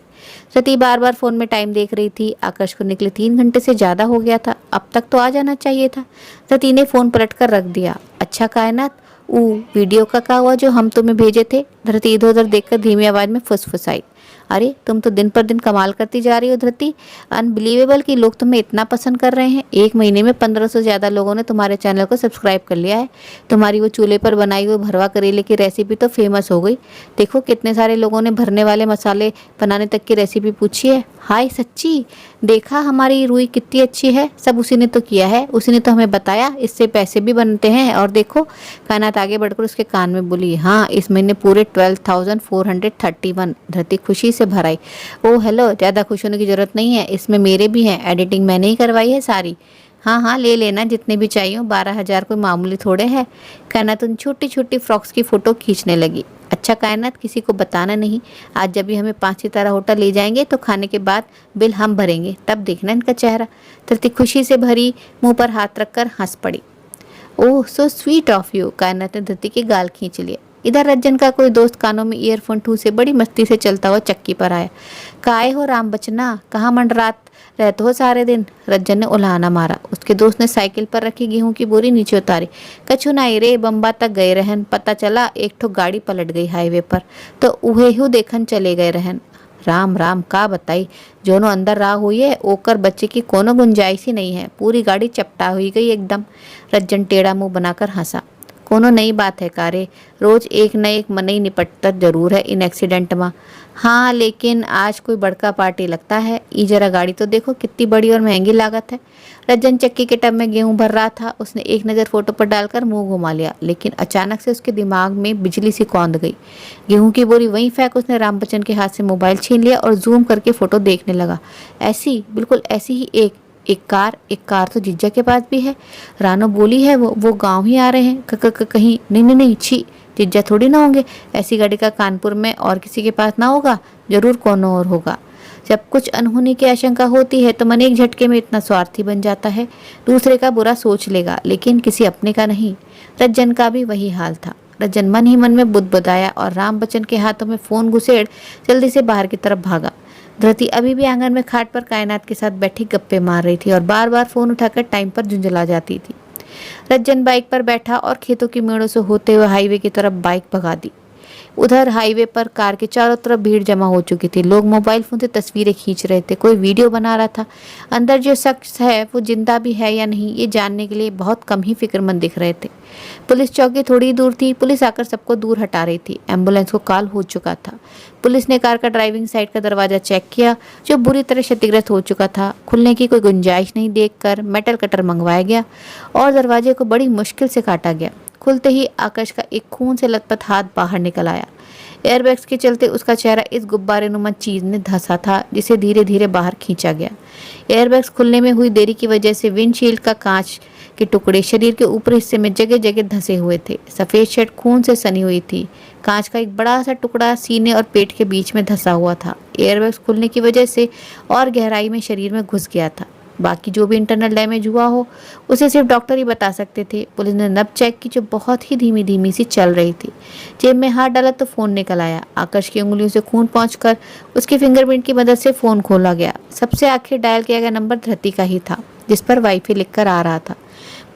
सती बार बार फोन में टाइम देख रही थी। आकाश को निकले 3 घंटे से ज्यादा हो गया था, अब तक तो आ जाना चाहिए था। सती ने फोन पलट कर रख दिया। अच्छा कायनात, वीडियो का क्या हुआ जो हम तुम्हें भेजे थे? धरती इधर उधर देखकर धीमी आवाज में फुसफुसाई। अरे तुम तो दिन पर दिन कमाल करती जा रही हो धरती। अनबिलीवेबल कि लोग तुम्हें इतना पसंद कर रहे हैं। 1 महीने में 1500 से ज्यादा लोगों ने तुम्हारे चैनल को सब्सक्राइब कर लिया है। तुम्हारी वो चूल्हे पर बनाई हुई भरवा करेले की रेसिपी तो फेमस हो गई। देखो कितने सारे लोगों ने भरने वाले मसाले बनाने तक की रेसिपी पूछी है। हाय सच्ची, देखा हमारी रुई कितनी अच्छी है। सब उसी ने तो किया है, उसी ने तो हमें बताया इससे पैसे भी बनते हैं। और देखो, कायनात आगे बढ़कर उसके कान में बोली, हाँ इस महीने पूरे 12,431। धरती खुशी से भर आई। ओ हेलो, ज़्यादा खुश होने की जरूरत नहीं है, इसमें मेरे भी हैं, एडिटिंग मैंने ही करवाई है सारी। हाँ हाँ ले लेना जितने भी चाहिए, 12,000 कोई मामूली थोड़े है। कायनात उन छोटी छोटी फ्रॉक्स की फ़ोटो खींचने लगी। अच्छा कायनात, किसी को बताना नहीं। आज जब भी हमें 5 सितारा होटल ले जाएंगे तो खाने के बाद बिल हम भरेंगे, तब देखना इनका चेहरा। धरती खुशी से भरी मुंह पर हाथ रखकर हंस पड़ी। ओह सो स्वीट ऑफ यू। कायनात ने धरती के गाल खींच लिए। इधर रज्जन का कोई दोस्त कानों में ईयरफोन ठूसे बड़ी मस्ती से चलता हुआ चक्की पर आया। काहे हो राम बचना, कहाँ मंडरात रहते हो सारे दिन? रज्जन ने उल्हाना मारा। उसके दोस्त ने साइकिल पर रखी गेहूं की बोरी नीचे उतारी। कछु नाई रे, बम्बा तक गए रहन। पता चला एक ठो गाड़ी पलट गई हाईवे पर, तो उहे हु देखन चले गए रहन। राम राम का बताई, जोनो अंदर राह हुई है ओकर बच्चे की कोनो गुंजाइश ही नहीं है। पूरी गाड़ी चपटा हुई गई एकदम। रज्जन टेढ़ा मुंह बनाकर हंसा। कोनो नई बात है कारे, रोज एक न एक मनई निपटता जरूर है इन एक्सीडेंट में। हाँ लेकिन आज कोई बड़का पार्टी लगता है। ई जरा गाड़ी तो देखो कितनी बड़ी और महंगी लागत है। रज्जन चक्की के टब में गेहूं भर रहा था। उसने एक नज़र फोटो पर डालकर मुंह घुमा लिया, लेकिन अचानक से उसके दिमाग में बिजली सी कौंध गई। गेहूं की बोरी वहीं फेंक उसने राम बच्चन के हाथ से मोबाइल छीन लिया और जूम करके फोटो देखने लगा। ऐसी बिल्कुल ऐसी ही एक कार तो जीजा के पास भी है। रानो बोली है वो गांव ही आ रहे हैं। कहीं नहीं छी, जीजा थोड़ी ना होंगे। ऐसी गाड़ी का कानपुर में और किसी के पास ना होगा, जरूर कौन और होगा। जब कुछ अनहोनी की आशंका होती है तो मन एक झटके में इतना स्वार्थी बन जाता है, दूसरे का बुरा सोच लेगा लेकिन किसी अपने का नहीं। रज्जन का भी वही हाल था। रज्जन मन ही मन में बुदबुदाया और राम बच्चन के हाथों में फोन घुसेड़ जल्दी से बाहर की तरफ भागा। धरती अभी भी आंगन में खाट पर कायनात के साथ बैठी गप्पे मार रही थी और बार बार फोन उठाकर टाइम पर झुंझला जाती थी। रज्जन बाइक पर बैठा और खेतों की मेड़ों से होते हुए हाईवे की तरफ बाइक भगा दी। उधर हाईवे पर कार के चारों तरफ भीड़ जमा हो चुकी थी। लोग मोबाइल फोन से तस्वीरें खींच रहे थे, कोई वीडियो बना रहा था। अंदर जो शख्स है वो जिंदा भी है या नहीं ये जानने के लिए बहुत कम ही फिक्रमंद दिख रहे थे। पुलिस चौकी थोड़ी दूर थी। पुलिस आकर सबको दूर हटा रही थी। एम्बुलेंस को कॉल हो चुका था। पुलिस ने कार का ड्राइविंग साइड का दरवाजा चेक किया जो बुरी तरह क्षतिग्रस्त हो चुका था। खुलने की कोई गुंजाइश नहीं देखकर मेटल कटर मंगवाया गया और दरवाजे को बड़ी मुश्किल से काटा गया। खुलते ही आकाश का एक खून से लथपथ हाथ बाहर निकल आया। एयरबैग्स के चलते उसका चेहरा इस गुब्बारे नुमा चीज ने धंसा था जिसे धीरे धीरे बाहर खींचा गया। एयरबैग्स खुलने में हुई देरी की वजह से विंडशील्ड का कांच के टुकड़े शरीर के ऊपरी हिस्से में जगह जगह धंसे हुए थे। सफेद शर्ट खून से सनी हुई थी। कांच का एक बड़ा सा टुकड़ा सीने और पेट के बीच में धंसा हुआ था। एयरबैग्स खुलने की वजह से और गहराई में शरीर में घुस गया था। बाकी जो भी इंटरनल डैमेज हुआ हो उसे सिर्फ डॉक्टर ही बता सकते थे। पुलिस ने नब्ज चेक की जो बहुत ही धीमी धीमी सी चल रही थी। जेब में हाथ डाला तो फोन निकल आया। आकाश की उंगलियों से खून पहुंचकर उसकी फिंगरप्रिंट की मदद से फोन खोला गया। सबसे आखिर डायल किया गया नंबर धरती का ही था जिस पर वाईफाई लिखकर आ रहा था।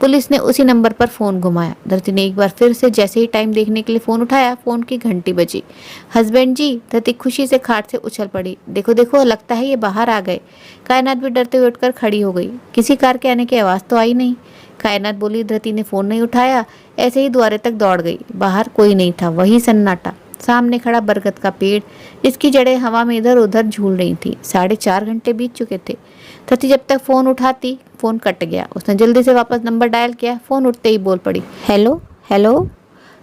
पुलिस ने उसी नंबर पर फोन घुमाया। धरती ने एक बार फिर से जैसे ही टाइम देखने के लिए फोन उठाया, फोन की घंटी बजी। हस्बैंड जी, धरती खुशी से खाट से उछल पड़ी। देखो देखो, लगता है ये बाहर आ गए। कायनात भी डरते हुए उठकर खड़ी हो गई। किसी कार के आने की आवाज़ तो आई नहीं। कायनात बोली। धरती ने फोन नहीं उठाया, ऐसे ही द्वारे तक दौड़ गई। बाहर कोई नहीं था, वही सन्नाटा। सामने खड़ा बरगद का पेड़ जिसकी जड़ें हवा में इधर उधर झूल रही थी। 4.5 घंटे बीत चुके थे। धरती जब तक फोन उठाती फोन कट गया। उसने जल्दी से वापस नंबर डायल किया। फोन उठते ही बोल पड़ी, हेलो हेलो।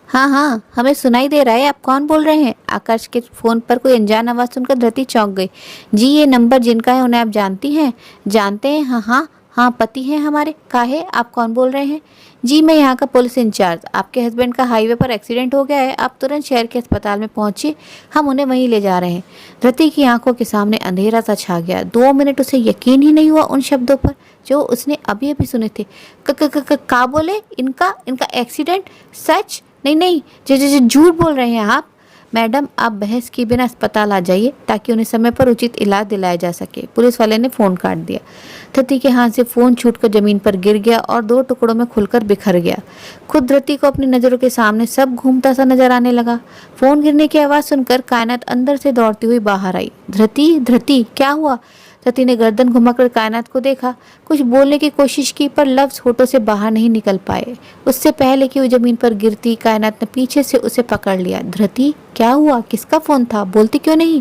हाँ हाँ, हमें सुनाई दे रहा है, आप कौन बोल रहे हैं? आकाश के फोन पर कोई अनजान आवाज़ सुनकर धरती चौंक गई। जी, ये नंबर जिनका है उन्हें आप जानती हैं? जानते हैं, हाँ हाँ हाँ, पति हैं हमारे। काहे, आप कौन बोल रहे हैं? जी, मैं यहाँ का पुलिस इंचार्ज। आपके हस्बैंड का हाईवे पर एक्सीडेंट हो गया है, आप तुरंत शहर के अस्पताल में पहुँचिए, हम उन्हें वहीं ले जा रहे हैं। धरती की आंखों के सामने अंधेरा सा छा गया। 2 मिनट उसे यकीन ही नहीं हुआ उन शब्दों पर जो उसने अभी अभी सुने थे। का बोले? इनका एक्सीडेंट? सच? नहीं नहीं, झूठ बोल रहे हैं आप। मैडम, आप बहस के बिना अस्पताल आ जाइए ताकि उन्हें समय पर उचित इलाज दिलाया जा सके। पुलिस वाले ने फोन काट दिया। धरती के हाथ से फोन छूटकर जमीन पर गिर गया और 2 टुकड़ों में खुलकर बिखर गया। खुद धरती को अपनी नजरों के सामने सब घूमता सा नजर आने लगा। फोन गिरने की आवाज सुनकर कायनात अंदर से दौड़ती हुई बाहर आई। धरती, क्या हुआ? धरती ने गर्दन घुमाकर कायनात को देखा। कुछ बोलने की कोशिश की पर लफ्ज होठों से बाहर नहीं निकल पाए। उससे पहले कि वो जमीन पर गिरती, कायनात ने पीछे से उसे पकड़ लिया। धरती, क्या हुआ? किसका फोन था? बोलती क्यों नहीं?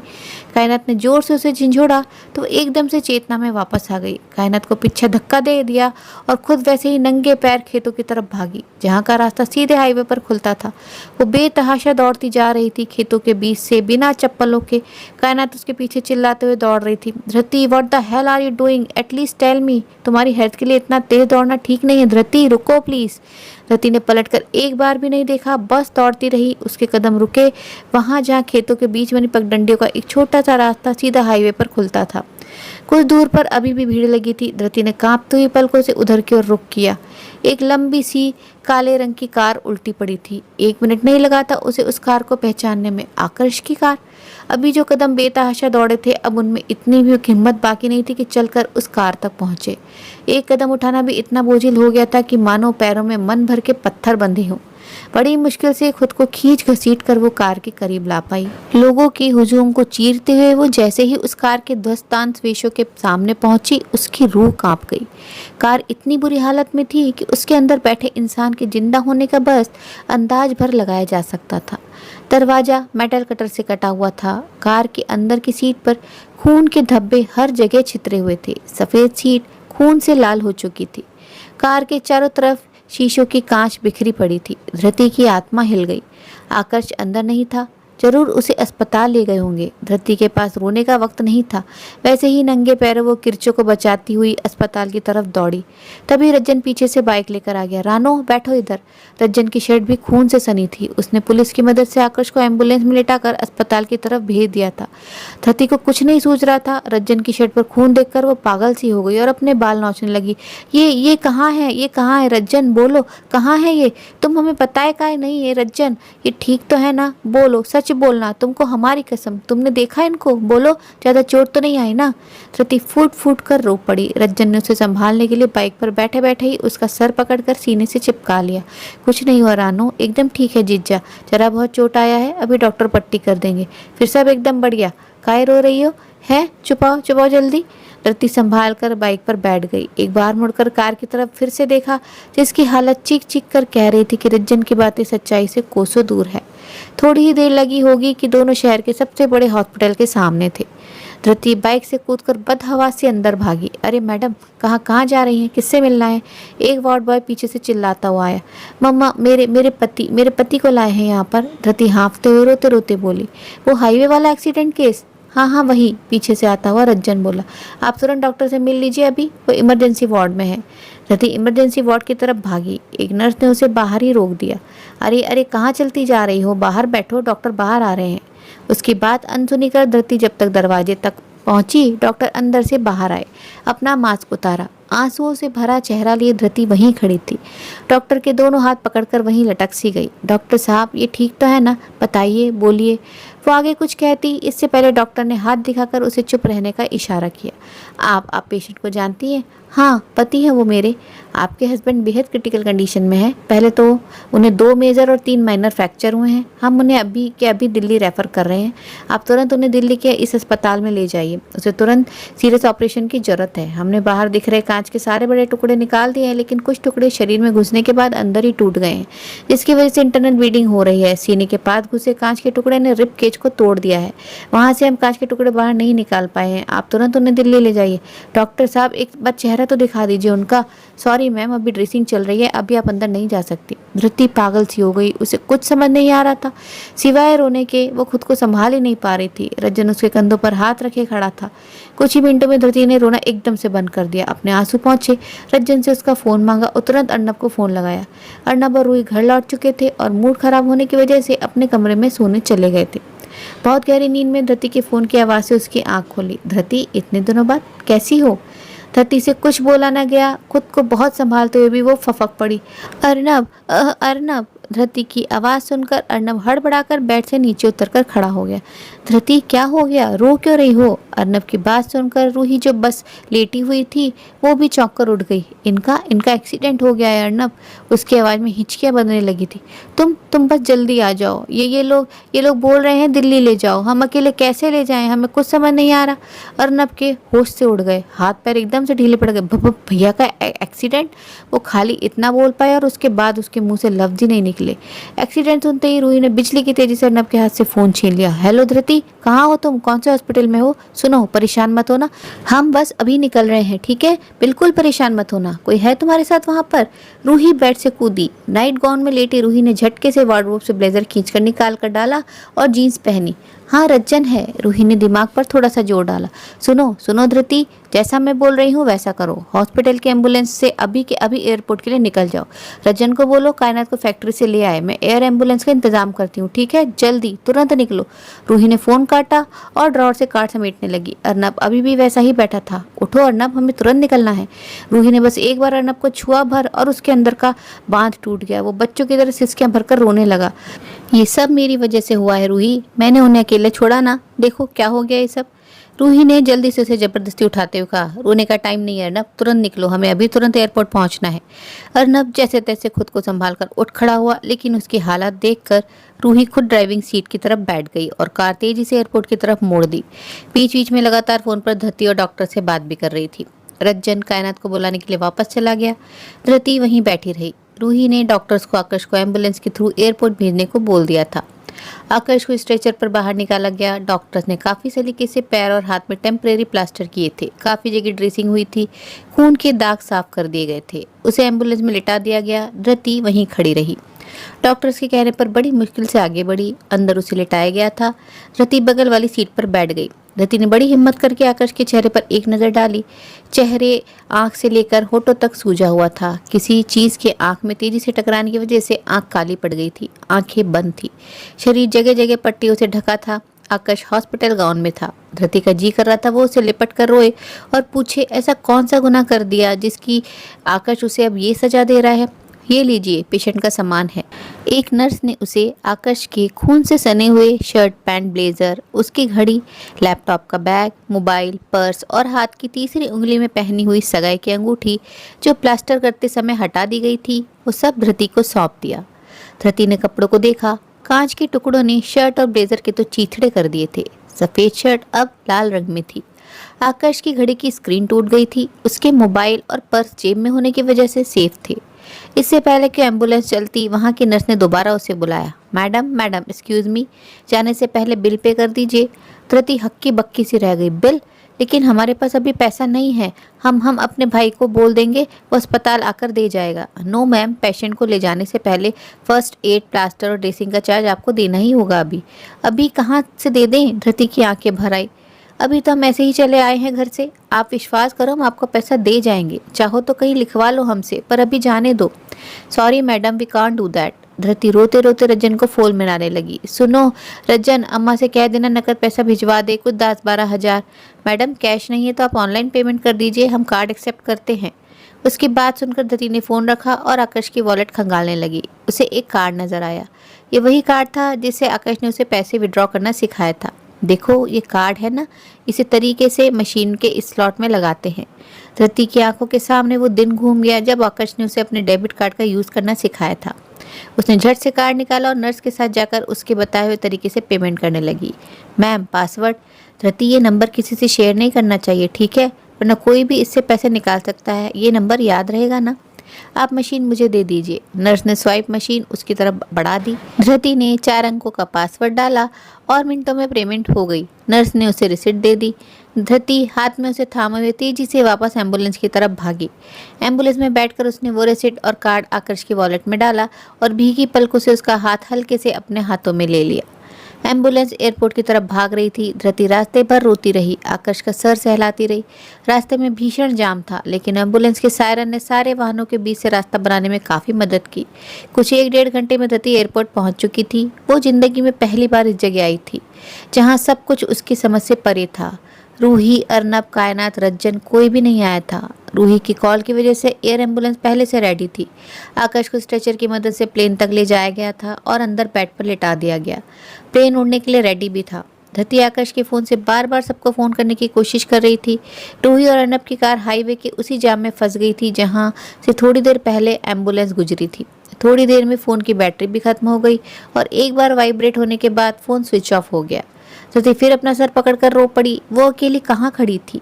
कायनात ने जोर से उसे झंझोड़ा तो वो एकदम से चेतना में वापस आ गई। कायनात को पीछे धक्का दे दिया और खुद वैसे ही नंगे पैर खेतों की तरफ भागी जहाँ का रास्ता सीधे हाईवे पर खुलता था। वो बेतहाशा दौड़ती जा रही थी खेतों के बीच से बिना चप्पलों के। कायनात उसके पीछे चिल्लाते हुए दौड़ रही थी। Dharti, what the hell are you doing? At least tell me. तुम्हारी हेल्थ के लिए इतना तेज दौड़ना ठीक नहीं है। धरती, रुको प्लीज। धरती ने पलटकर एक बार भी नहीं देखा, बस दौड़ती रही। उसके कदम रुके वहां जहां खेतों के बीच बनी पगडंडियों का एक छोटा सा रास्ता सीधा हाईवे पर खुलता था। कुछ दूर पर अभी भी भीड़ लगी थी। धरती ने कांपते हुए पलकों से उधर की ओर रुख किया। एक लंबी सी काले रंग की कार उल्टी पड़ी थी। 1 मिनट नहीं लगा था उसे उस कार को पहचानने में। आकर्ष की कार। अभी जो कदम बेतहाशा दौड़े थे, अब उनमें इतनी भी हिम्मत बाकी नहीं थी कि चलकर उस कार तक पहुंचे। एक कदम उठाना भी इतना बोझिल हो गया था कि मानो पैरों में मन भर के पत्थर बंधे हों। बड़ी मुश्किल से खुद को खींच घसीट कर वो कार के करीब ला पाई। लोगों के हुजूम को चीरते हुए वो जैसे ही उस कार के ध्वस्तांतवेशों के सामने पहुंची, उसकी रूह कांप गई। कार इतनी बुरी हालत में थी कि उसके अंदर बैठे इंसान के जिंदा होने का बस अंदाज भर लगाया जा सकता था। दरवाजा मेटल कटर से कटा हुआ था। कार के अंदर की सीट पर खून के धब्बे हर जगह छितरे हुए थे। सफेद सीट खून से लाल हो चुकी थी। कार के चारों तरफ शीशों की कांच बिखरी पड़ी थी। धृति की आत्मा हिल गई। आकर्ष अंदर नहीं था। जरूर उसे अस्पताल ले गए होंगे। धृति के पास रोने का वक्त नहीं था। वैसे ही नंगे पैरों वो किरचों को बचाती हुई अस्पताल की तरफ दौड़ी। तभी रज्जन पीछे से बाइक लेकर आ गया। रानो, बैठो इधर। रज्जन की शर्ट भी खून से सनी थी। उसने पुलिस की मदद से आकर्ष को एम्बुलेंस में लेटाकर अस्पताल की तरफ भेज दिया था। धृति को कुछ नहीं सूझ रहा था। रज्जन की शर्ट पर खून देखकर वो पागल सी हो गई और अपने बाल नोचने लगी। ये कहाँ है? ये कहाँ है? रज्जन बोलो, कहाँ है ये? तुम हमें बताए काहे नहीं है रज्जन? ये ठीक तो है ना? बोलो, सच बोलना, तुमको हमारी कसम। तुमने देखा इनको? बोलो, ज्यादा चोट तो नहीं आई ना? धृति फूट फूट कर रो पड़ी। रज्जन ने उसे संभालने के लिए बाइक पर बैठे बैठे ही उसका सर पकड़कर सीने से चिपका लिया। कुछ नहीं हुआ रानो, एकदम ठीक है जीजा। जरा बहुत चोट आया है, अभी डॉक्टर पट्टी कर देंगे, फिर सब एकदम बढ़िया। काहे रो रही हो? है, चुपाओ चुपाओ जल्दी। धृति संभाल कर बाइक पर बैठ गई। एक बार मुड़कर कार की तरफ फिर से देखा, जिसकी हालत चीख चीख कर कह रही थी कि रज्जन की बातें सच्चाई से कोसों दूर है। थोड़ी ही देर लगी होगी कि दोनों शहर के सबसे बड़े हॉस्पिटल के सामने थे। धृति बाइक से कूदकर बदहवास से अंदर भागी। अरे मैडम, कहाँ जा रही हैं? किससे मिलना है? एक वार्ड बॉय पीछे से चिल्लाता हुआ आया। मम्मा, मेरे पति को लाए हैं यहाँ पर। धृति हाँफते हुए रोते रोते बोली। वो हाईवे वाला एक्सीडेंट केस? हाँ वही, पीछे से आता हुआ रज्जन बोला। आप तुरंत डॉक्टर से मिल लीजिए, अभी वो इमरजेंसी वार्ड में है। धृति इमरजेंसी वार्ड की तरफ भागी। एक नर्स ने उसे बाहर ही रोक दिया। अरे कहाँ चलती जा रही हो? बाहर बैठो, डॉक्टर बाहर आ रहे हैं। उसकी बात अनसुनी कर धृति जब तक दरवाजे तक पहुंची, डॉक्टर अंदर से बाहर आए। अपना मास्क उतारा। आंसुओं से भरा चेहरा लिए धृति वहीं खड़ी थी। डॉक्टर के दोनों हाथ पकड़कर वहीं लटक सी गई। डॉक्टर साहब, ये ठीक तो है ना? बताइए, बोलिए। वो आगे कुछ कहती, इससे पहले डॉक्टर ने हाथ दिखाकर उसे चुप रहने का इशारा किया। आप पेशेंट को जानती हैं? हाँ, पति हैं वो मेरे। आपके हस्बैंड बेहद क्रिटिकल कंडीशन में है। पहले तो उन्हें 2 मेजर और 3 माइनर फ्रैक्चर हुए हैं। हम उन्हें अभी के अभी दिल्ली रेफर कर रहे हैं। आप तुरंत उन्हें दिल्ली के इस अस्पताल में ले जाइए। उसे तुरंत सीरियस ऑपरेशन की जरूरत है। हमने बाहर दिख रहे कांच के सारे बड़े टुकड़े निकाल दिए हैं, लेकिन कुछ टुकड़े शरीर में घुसने के बाद अंदर ही टूट गए हैं, जिसकी वजह से इंटरनल ब्लीडिंग हो रही है। सीने के पास घुसे कांच के टुकड़े ने रिब केज को तोड़ दिया है। वहां से हम कांच के टुकड़े बाहर नहीं निकाल पाए हैं। आप तुरंत उन्हें दिल्ली ले जाइए। डॉक्टर साहब, एक बार चेहरा तो दिखा दीजिए उनका। सॉरी मैम, अभी ड्रेसिंग चल रही है, अभी आप अंदर नहीं जा सकती। धृति पागल सी हो गई। उसे कुछ समझ नहीं आ रहा था, सिवाय रोने के। वो खुद को संभाल ही नहीं पा रही थी। रज्जन उसके कंधों पर हाथ रखे खड़ा था। कुछ ही मिनटों में धृति ने रोना एकदम से बंद कर दिया। अपने आंसू पहुंचे। रज्जन से उसका फोन मांगा और तुरंत अर्नब को फोन लगाया। अर्नब और रूही घर लौट चुके थे और मूड खराब होने की वजह से अपने कमरे में सोने चले गए थे। बहुत गहरी नींद में धृति के फोन की आवाज से उसकी आंख खोली। धृति, इतने दिनों बाद कैसी हो? धरती से कुछ बोला न गया। खुद को बहुत संभालते हुए भी वो फफक पड़ी। अर्नब, अर्नब। धृति की आवाज़ सुनकर अर्नब हड़बड़ाकर बेड से नीचे उतरकर खड़ा हो गया। धृति, क्या हो गया? रो क्यों रही हो? अर्नब की बात सुनकर रूही, जो बस लेटी हुई थी, वो भी चौंक कर उठ गई। इनका एक्सीडेंट हो गया है अर्नब। उसकी आवाज़ में हिचकियाँ बंधने लगी थी। तुम बस जल्दी आ जाओ। ये लोग बोल रहे हैं दिल्ली ले जाओ। हम अकेले कैसे ले जाएं? हमें कुछ समझ नहीं आ रहा। अर्नब के होश से उड़ गए। हाथ पैर एकदम से ढीले पड़ गए। भैया का एक्सीडेंट? वो खाली इतना बोल पाया और उसके बाद उसके मुंह से लफ्ज ही नहीं निकले। एक्सीडेंट सुनते ही रूही ने बिजली की तेजी से अर्नब के हाथ से फोन छीन लिया। हेलो धृति, कहाँ हो तुम? कौन से हॉस्पिटल में हो? सुनो, परेशान मत होना, हम बस अभी निकल रहे हैं, ठीक है? बिल्कुल परेशान मत होना। कोई है तुम्हारे साथ वहाँ पर? रूही बेड से कूदी। नाइट गाउन में लेटी रूही ने झटके से वार्डरोब से ब्लेजर खींचकर निकाल कर डाला और जीन्स पहनी। हाँ, रज्जन है। रूही ने दिमाग पर थोड़ा सा जोर डाला। सुनो धृति, जैसा मैं बोल रही हूँ वैसा करो। हॉस्पिटल के एम्बुलेंस से अभी के अभी एयरपोर्ट के लिए निकल जाओ। रज्जन को बोलो कायनात को फैक्ट्री से ले आए। मैं एयर एम्बुलेंस का इंतजाम करती हूँ, ठीक है? जल्दी तुरंत निकलो। रूही ने फोन काटा और ड्रॉर से कार्ड समेटने लगी। अर्नब अभी भी वैसा ही बैठा था। उठो अर्नब, हमें तुरंत निकलना है। रूही ने बस एक बार अर्नब को छुआ भर और उसके अंदर का बांध टूट गया। वो बच्चों की तरह सिसकियां भरकर रोने लगा। ये सब मेरी वजह से हुआ है रूही, मैंने उन्हें अकेले छोड़ा ना, देखो क्या हो गया ये सब। रूही ने जल्दी से उसे जबरदस्ती उठाते हुए कहा, रोने का टाइम नहीं है अर्नब, तुरंत निकलो, हमें अभी तुरंत एयरपोर्ट पहुंचना है। अर्नब जैसे तैसे खुद को संभाल कर उठ खड़ा हुआ, लेकिन उसकी हालत देखकर रूही खुद ड्राइविंग सीट की तरफ बैठ गई और कार तेजी से एयरपोर्ट की तरफ मोड़ दी। बीच बीच में लगातार फोन पर धरती और डॉक्टर से बात भी कर रही थी। रज्जन कायनात को बुलाने के लिए वापस चला गया। धरती वहीं बैठी रही। रूही ने डॉक्टर्स को आकाश को एम्बुलेंस के थ्रू एयरपोर्ट भेजने को बोल दिया था। आकाश को स्ट्रेचर पर बाहर निकाला गया। डॉक्टर्स ने काफी सलीके से पैर और हाथ में टेम्परेरी प्लास्टर किए थे। काफी जगह ड्रेसिंग हुई थी। खून के दाग साफ कर दिए गए थे। उसे एम्बुलेंस में लिटा दिया गया। धरती वहीं खड़ी रही। डॉक्टर्स के कहने पर बड़ी मुश्किल से आगे बढ़ी। अंदर उसे लिटाया गया था। धरती बगल वाली सीट पर बैठ गई। धरती ने बड़ी हिम्मत करके आकाश के चेहरे पर एक नज़र डाली। चेहरे आंख से लेकर होठों तक सूजा हुआ था। किसी चीज़ के आंख में तेजी से टकराने की वजह से आंख काली पड़ गई थी। आंखें बंद थी। शरीर जगह जगह पट्टियों से ढका था। आकाश हॉस्पिटल गाउन में था। धरती का जी कर रहा था वो उसे लिपट कर रोए और पूछे ऐसा कौन सा गुनाह कर दिया जिसकी आकाश उसे अब ये सजा दे रहा है। ये लीजिए, पेशेंट का सामान है। एक नर्स ने उसे आकाश के खून से सने हुए शर्ट, पैंट, ब्लेजर, उसकी घड़ी, लैपटॉप का बैग, मोबाइल, पर्स और हाथ की तीसरी उंगली में पहनी हुई सगाई की अंगूठी जो प्लास्टर करते समय हटा दी गई थी, वो सब धरती को सौंप दिया। धरती ने कपड़ों को देखा। कांच के टुकड़ों ने शर्ट और ब्लेजर के तो चीथड़े कर दिए थे। सफ़ेद शर्ट अब लाल रंग में थी। आकाश की घड़ी की स्क्रीन टूट गई थी। उसके मोबाइल और पर्स जेब में होने की वजह से सेफ थे। इससे पहले कि एम्बुलेंस चलती, वहां की नर्स ने दोबारा उसे बुलाया। मैडम मैडम एक्सक्यूज मी, जाने से पहले बिल पे कर दीजिए। धरती हक्की बक्की सी रह गई। बिल? लेकिन हमारे पास अभी पैसा नहीं है। हम अपने भाई को बोल देंगे, वो अस्पताल आकर दे जाएगा। नो मैम, पेशेंट को ले जाने से पहले फर्स्ट एड, प्लास्टर और ड्रेसिंग का चार्ज आपको देना ही होगा। अभी अभी कहाँ से दे दें? धरती की आंखें भर आई। अभी तो हम ऐसे ही चले आए हैं घर से। आप विश्वास करो, हम आपको पैसा दे जाएंगे। चाहो तो कहीं लिखवा लो हमसे, पर अभी जाने दो। Sorry madam, we can't do that. Dharti रोते रोते रज्जन को फोन मिलाने लगी। सुनो रज्जन, अम्मा से कह देना नकद पैसा भिजवा दे, कुछ 10-12 हज़ार। मैडम कैश नहीं है तो आप ऑनलाइन पेमेंट कर दीजिए, हम कार्ड एक्सेप्ट करते हैं। उसकी बात सुनकर धरती ने फ़ोन रखा और आकाश की वॉलेट खंगालने लगी। उसे एक कार्ड नज़र आया। ये वही कार्ड था जिससे आकाश ने उसे पैसे विड्रॉ करना सिखाया था। देखो ये कार्ड है ना, इसी तरीके से मशीन के इस स्लॉट में लगाते हैं। धरती की आंखों के सामने वो दिन घूम गया जब आकाश ने उसे अपने डेबिट कार्ड का यूज़ करना सिखाया था। उसने झट से कार्ड निकाला और नर्स के साथ जाकर उसके बताए हुए तरीके से पेमेंट करने लगी। Ma'am password? धरती ये नंबर किसी से शेयर नहीं करना चाहिए, ठीक है, वरना कोई भी इससे पैसे निकाल सकता है। ये नंबर याद रहेगा ना? आप मशीन मुझे दे दीजिए। नर्स ने स्वाइप मशीन उसकी तरफ बढ़ा दी। धरती ने 4 अंकों का पासवर्ड डाला और मिनटों में पेमेंट हो गई। नर्स ने उसे रिसिप्ट दे दी। धरती हाथ में उसे थामे हुए तेजी से वापस एम्बुलेंस की तरफ भागी। एम्बुलेंस में बैठकर उसने वो रिसिप्ट और कार्ड आकाश की वॉलेट में डाला और भीगी पलकों से उसका हाथ हल्के से अपने हाथों में ले लिया। एम्बुलेंस एयरपोर्ट की तरफ भाग रही थी। धरती रास्ते भर रोती रही। आकाश का सर सहलाती रही। रास्ते में भीषण जाम था, लेकिन एम्बुलेंस के सायरन ने सारे वाहनों के बीच से रास्ता बनाने में काफ़ी मदद की। कुछ 1-1.5 घंटे में धरती एयरपोर्ट पहुंच चुकी थी। वो जिंदगी में पहली बार इस जगह आई थी जहां सब कुछ उसकी समझ से परे था। रूही, अर्नब, कायनात, रज्जन, कोई भी नहीं आया था। रूही की कॉल की वजह से एयर एम्बुलेंस पहले से रेडी थी। आकाश को स्ट्रेचर की मदद से प्लेन तक ले जाया गया था और अंदर बेड पर लिटा दिया गया। प्लेन उड़ने के लिए रेडी भी था। धरती आकाश के फ़ोन से बार बार सबको फ़ोन करने की कोशिश कर रही थी। रूही और अर्नब की कार हाईवे के उसी जाम में फंस गई थी जहां से थोड़ी देर पहले एम्बुलेंस गुजरी थी। थोड़ी देर में फ़ोन की बैटरी भी खत्म हो गई और एक बार वाइब्रेट होने के बाद फ़ोन स्विच ऑफ हो गया। धरती फिर अपना सर पकड़कर रो पड़ी। वो अकेली कहाँ खड़ी थी?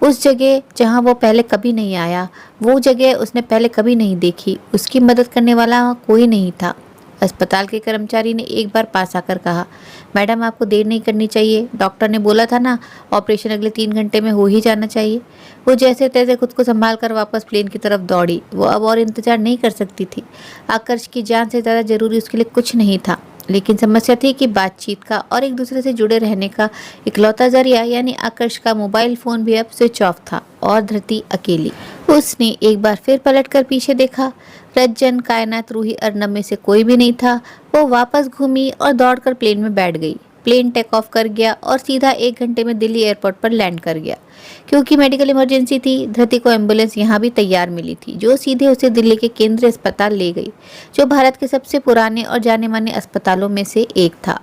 उस जगह जहाँ वो पहले कभी नहीं आया, वो जगह उसने पहले कभी नहीं देखी। उसकी मदद करने वाला कोई नहीं था। अस्पताल के कर्मचारी ने एक बार पास आकर कहा, मैडम आपको देर नहीं करनी चाहिए, डॉक्टर ने बोला था ना ऑपरेशन अगले 3 घंटे में हो ही जाना चाहिए। वो जैसे तैसे खुद को संभाल कर वापस प्लेन की तरफ दौड़ी। वो अब और इंतजार नहीं कर सकती थी। आकाश की जान से ज़्यादा जरूरी उसके लिए कुछ नहीं था, लेकिन समस्या थी कि बातचीत का और एक दूसरे से जुड़े रहने का इकलौता जरिया यानी आकाश का मोबाइल फ़ोन भी अब स्विच ऑफ था और धरती अकेली। उसने एक बार फिर पलटकर पीछे देखा। रज्जन, कायनात, रूही, अर्नब में से कोई भी नहीं था। वो वापस घूमी और दौड़कर प्लेन में बैठ गई। प्लेन टेक ऑफ कर गया और सीधा 1 घंटे में दिल्ली एयरपोर्ट पर लैंड कर गया। क्योंकि मेडिकल इमरजेंसी थी, धृति को एम्बुलेंस यहाँ भी तैयार मिली थी, जो सीधे उसे दिल्ली के केंद्रीय अस्पताल ले गई, जो भारत के सबसे पुराने और जाने माने अस्पतालों में से एक था।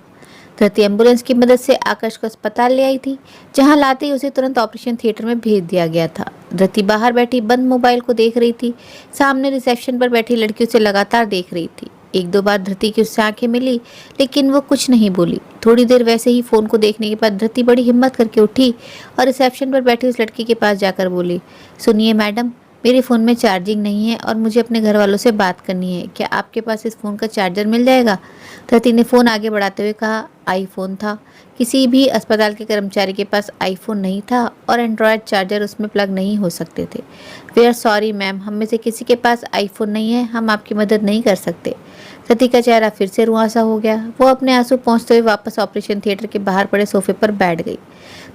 धृति एम्बुलेंस की मदद से आकाश को अस्पताल ले आई थी, जहां लाते ही उसे तुरंत ऑपरेशन थिएटर में भेज दिया गया था। धृति बाहर बैठी बंद मोबाइल को देख रही थी। सामने रिसेप्शन पर बैठी लड़की उसे लगातार देख रही थी। 1-2 बार धृति की उससे आंखें मिली, लेकिन वो कुछ नहीं बोली। थोड़ी देर वैसे ही फोन को देखने के बाद धृति बड़ी हिम्मत करके उठी और रिसेप्शन पर बैठी उस लड़की के पास जाकर बोली, सुनिए मैडम, मेरे फ़ोन में चार्जिंग नहीं है और मुझे अपने घर वालों से बात करनी है। क्या आपके पास इस फ़ोन का चार्जर मिल जाएगा? धृति ने फ़ोन आगे बढ़ाते हुए कहा। आईफोन था। किसी भी अस्पताल के कर्मचारी के पास आईफोन नहीं था और एंड्रॉयड चार्जर उसमें प्लग नहीं हो सकते थे। वी आर सॉरी मैम, हम में से किसी के पास आईफोन नहीं है, हम आपकी मदद नहीं कर सकते। धृति का चेहरा फिर से रुआंसा हो गया। वो अपने आंसू पोंछते हुए वापस ऑपरेशन थिएटर के बाहर पड़े सोफे पर बैठ गई।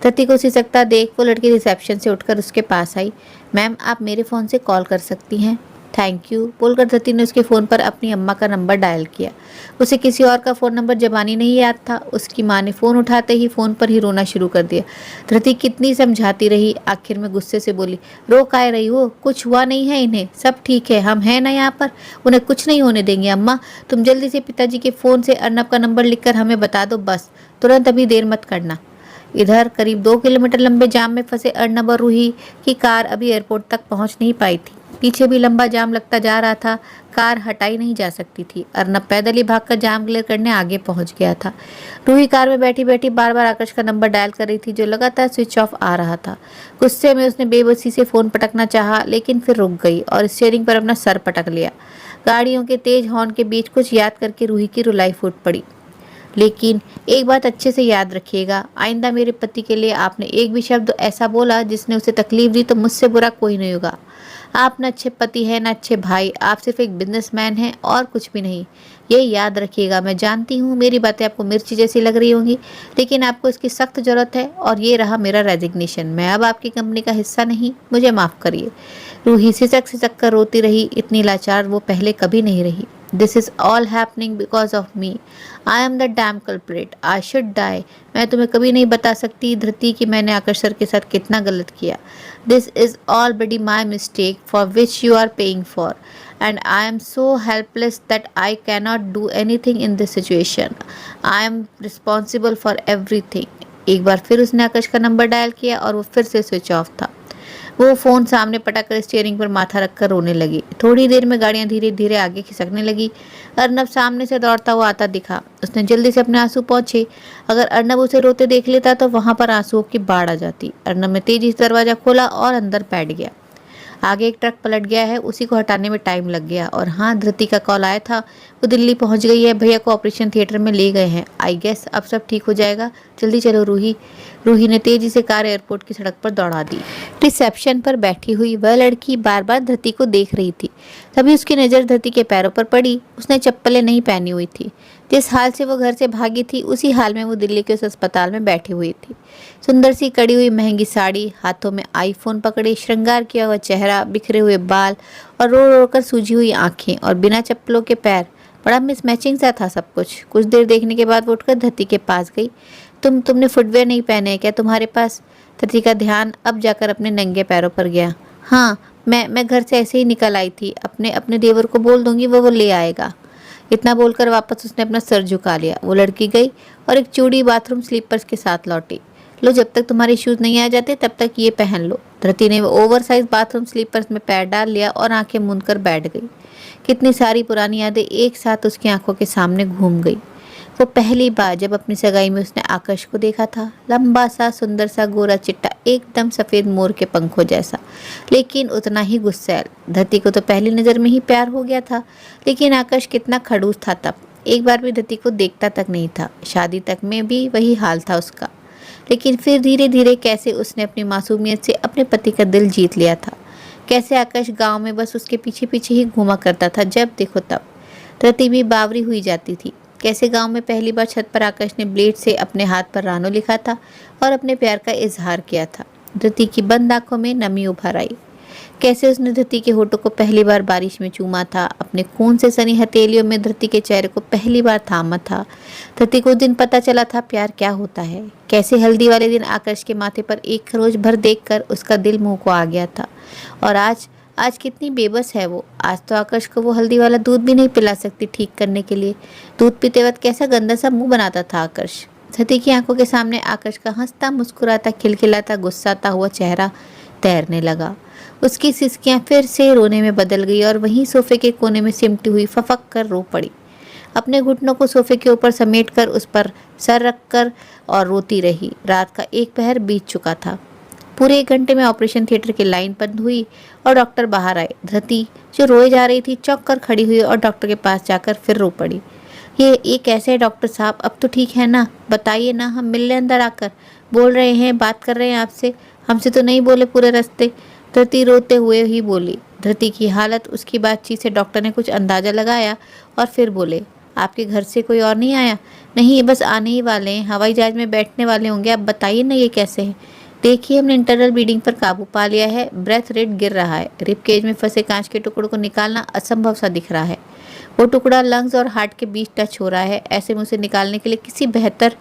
धृति को सिसकता देख वो लड़की रिसेप्शन से उठकर उसके पास आई। मैम, आप मेरे फ़ोन से कॉल कर सकती हैं। थैंक यू बोलकर धृति ने उसके फ़ोन पर अपनी अम्मा का नंबर डायल किया। उसे किसी और का फ़ोन नंबर ज़बानी नहीं याद था। उसकी माँ ने फ़ोन उठाते ही फ़ोन पर ही रोना शुरू कर दिया। धृति कितनी समझाती रही, आखिर में गुस्से से बोली, रो काहे रही हो? कुछ हुआ नहीं है इन्हें, सब ठीक है, हम हैं ना यहाँ पर, उन्हें कुछ नहीं होने देंगे। अम्मा, तुम जल्दी से पिताजी के फ़ोन से अर्नब का नंबर लिखकर हमें बता दो, बस तुरंत, अभी देर मत करना। इधर करीब 2 किलोमीटर लंबे जाम में फंसे अर्नब और रूही की कार अभी एयरपोर्ट तक पहुंच नहीं पाई थी। पीछे भी लंबा जाम लगता जा रहा था, कार हटाई नहीं जा सकती थी। अर्नब पैदल ही भागकर जाम क्लियर करने आगे पहुंच गया था। रूही कार में बैठी बैठी बार बार आकाश का नंबर डायल कर रही थी, जो लगातार स्विच ऑफ आ रहा था। गुस्से में उसने बेबसी से फ़ोन पटकना चाहा, लेकिन फिर रुक गई और स्टीयरिंग पर अपना सर पटक लिया। गाड़ियों के तेज हॉर्न के बीच कुछ याद करके रूही की रुलाई फूट पड़ी। लेकिन एक बात अच्छे से याद रखिएगा, आइंदा मेरे पति के लिए आपने एक भी शब्द ऐसा बोला जिसने उसे तकलीफ दी तो मुझसे बुरा कोई नहीं होगा। आप न अच्छे पति हैं न अच्छे भाई, आप सिर्फ एक बिजनेसमैन हैं और कुछ भी नहीं। ये याद रखिएगा। मैं जानती हूँ मेरी बातें आपको मिर्ची जैसी लग रही होंगी, लेकिन आपको इसकी सख्त ज़रूरत है और ये रहा मेरा रेजिग्नेशन। मैं अब आपकी कंपनी का हिस्सा नहीं, मुझे माफ़ करिए। रूही सिसक सिसक कर रोती रही। इतनी लाचार वो पहले कभी नहीं रही। This is all happening because of me. I am the damn culprit, I should die. मैं तुम्हें कभी नहीं बता सकती धृति कि मैंने आकाश सर के साथ कितना गलत किया। This is all buddy my mistake for which you are paying for, and I am so helpless that I cannot do anything in this situation. I am responsible for everything. एक बार फिर उसने आकाश का number dial किया और वो फिर से switch off था। वो फ़ोन सामने पटक कर स्टीयरिंग पर माथा रखकर रोने लगी। थोड़ी देर में गाड़ियाँ धीरे धीरे आगे खिसकने लगी। अर्नब सामने से दौड़ता हुआ आता दिखा। उसने जल्दी से अपने आंसू पोंछे। अगर अर्नब उसे रोते देख लेता तो वहाँ पर आंसुओं की बाढ़ आ जाती। अर्नब ने तेजी से दरवाज़ा खोला और अंदर बैठ गया। आगे एक ट्रक पलट गया है, उसी को हटाने में टाइम लग गया। और हाँ, धृति का कॉल आया था, वो दिल्ली पहुंच गई है, भैया को ऑपरेशन थिएटर में ले गए हैं। आई गेस अब सब ठीक हो जाएगा, जल्दी चलो रूही। रूही ने तेजी से कार एयरपोर्ट की सड़क पर दौड़ा दी। रिसेप्शन पर बैठी हुई वह लड़की बार बार धृति को देख रही थी। तभी उसकी नज़र धृति के पैरों पर पड़ी। उसने चप्पलें नहीं पहनी हुई थी। जिस हाल से वो घर से भागी थी, उसी हाल में वो दिल्ली के उस अस्पताल में बैठी हुई थी। सुंदर सी कड़ी हुई महंगी साड़ी, हाथों में आईफोन पकड़े, श्रृंगार किया हुआ चेहरा, बिखरे हुए बाल और रो रो कर सूजी हुई आंखें और बिना चप्पलों के पैर। बड़ा मिसमैचिंग सा था सब कुछ। कुछ देर देखने के बाद वो उठकर धृति के पास गई। तुमने फुटवेयर नहीं पहने हैं क्या तुम्हारे पास? धृति का ध्यान अब जाकर अपने नंगे पैरों पर गया। हाँ, मैं घर से ऐसे ही निकल आई थी। अपने देवर को बोल दूंगी, वो ले आएगा। इतना बोलकर वापस उसने अपना सर झुका लिया। वो लड़की गई और एक चूड़ी बाथरूम स्लीपर्स के साथ लौटी। लो, जब तक तुम्हारे शूज़ नहीं आ जाते तब तक ये पहन लो। धृति ने वो ओवरसाइज बाथरूम स्लीपर्स में पैर डाल लिया और आंखें मूंद कर बैठ गई। कितनी सारी पुरानी यादें एक साथ उसकी आंखों के सामने घूम गई। वो पहली बार जब अपनी सगाई में उसने आकाश को देखा था, लंबा सा, सुंदर सा, गोरा चिट्टा, एकदम सफ़ेद मोर के पंखों जैसा, लेकिन उतना ही गुस्सैल। धरती को तो पहली नज़र में ही प्यार हो गया था, लेकिन आकाश कितना खड़ूस था तब। एक बार भी धरती को देखता तक नहीं था। शादी तक में भी वही हाल था उसका। लेकिन फिर धीरे धीरे कैसे उसने अपनी मासूमियत से अपने पति का दिल जीत लिया था। कैसे आकाश गाँव में बस उसके पीछे पीछे ही घूमा करता था, जब देखो तब। धरती भी बावरी हुई जाती थी। कैसे गांव में पहली बार छत पर आकाश ने ब्लेड से अपने हाथ पर रानो लिखा था और अपने प्यार का इजहार किया था। धृति की बंद आंखों में नमी उभर आई। कैसे उसने धरती के होठों को पहली बार बारिश में चूमा था, अपने खून से सनी हथेलियों में धरती के चेहरे को पहली बार थामा था। धरती को उस दिन पता चला था प्यार क्या होता है। कैसे हल्दी वाले दिन आकाश के माथे पर एक खरोच भर देखकर उसका दिल मुंह को आ गया था। और आज आज कितनी बेबस है वो। आज तो आकाश को वो हल्दी वाला दूध भी नहीं पिला सकती ठीक करने के लिए। दूध पीते वक्त कैसा गंदा सा मुंह बनाता था आकाश। धरती की आंखों के सामने आकाश का हंसता मुस्कुराता खिलखिलाता गुस्साता हुआ चेहरा तैरने लगा। उसकी सिसकियां फिर से रोने में बदल गई और वहीं सोफे के कोने में सिमटी हुई फफक कर रो पड़ी। अपने घुटनों को सोफे के ऊपर समेटकर उस पर सर रखकर और रोती रही। रात का एक पहर बीत चुका था। पूरे 1 घंटे में ऑपरेशन थिएटर की लाइन बंद हुई और डॉक्टर बाहर आए। धरती जो रोए जा रही थी चौंक कर खड़ी हुई और डॉक्टर के पास जाकर फिर रो पड़ी। ये कैसे है डॉक्टर साहब, अब तो ठीक है ना? बताइए ना, हम मिल रहे अंदर आकर, बोल रहे हैं, बात कर रहे हैं आपसे। हमसे तो नहीं बोले पूरे रास्ते। धरती रोते हुए ही बोली। धरती की हालत, उसकी बातचीत से डॉक्टर ने कुछ अंदाजा लगाया और फिर बोले, आपके घर से कोई और नहीं आया? नहीं, बस आने ही वाले हैं, हवाई जहाज में बैठने वाले होंगे। अब बताइए ना ये कैसे है? देखिए, हमने इंटरनल ब्लीडिंग पर काबू पा लिया है, ब्रेथ रेट गिर रहा है, रिब केज में फंसे कांच के टुकड़ों को निकालना असंभव सा दिख रहा है। वो टुकड़ा लंग्स और हार्ट के बीच टच हो रहा है। ऐसे में उसे निकालने के लिए किसी बेहतर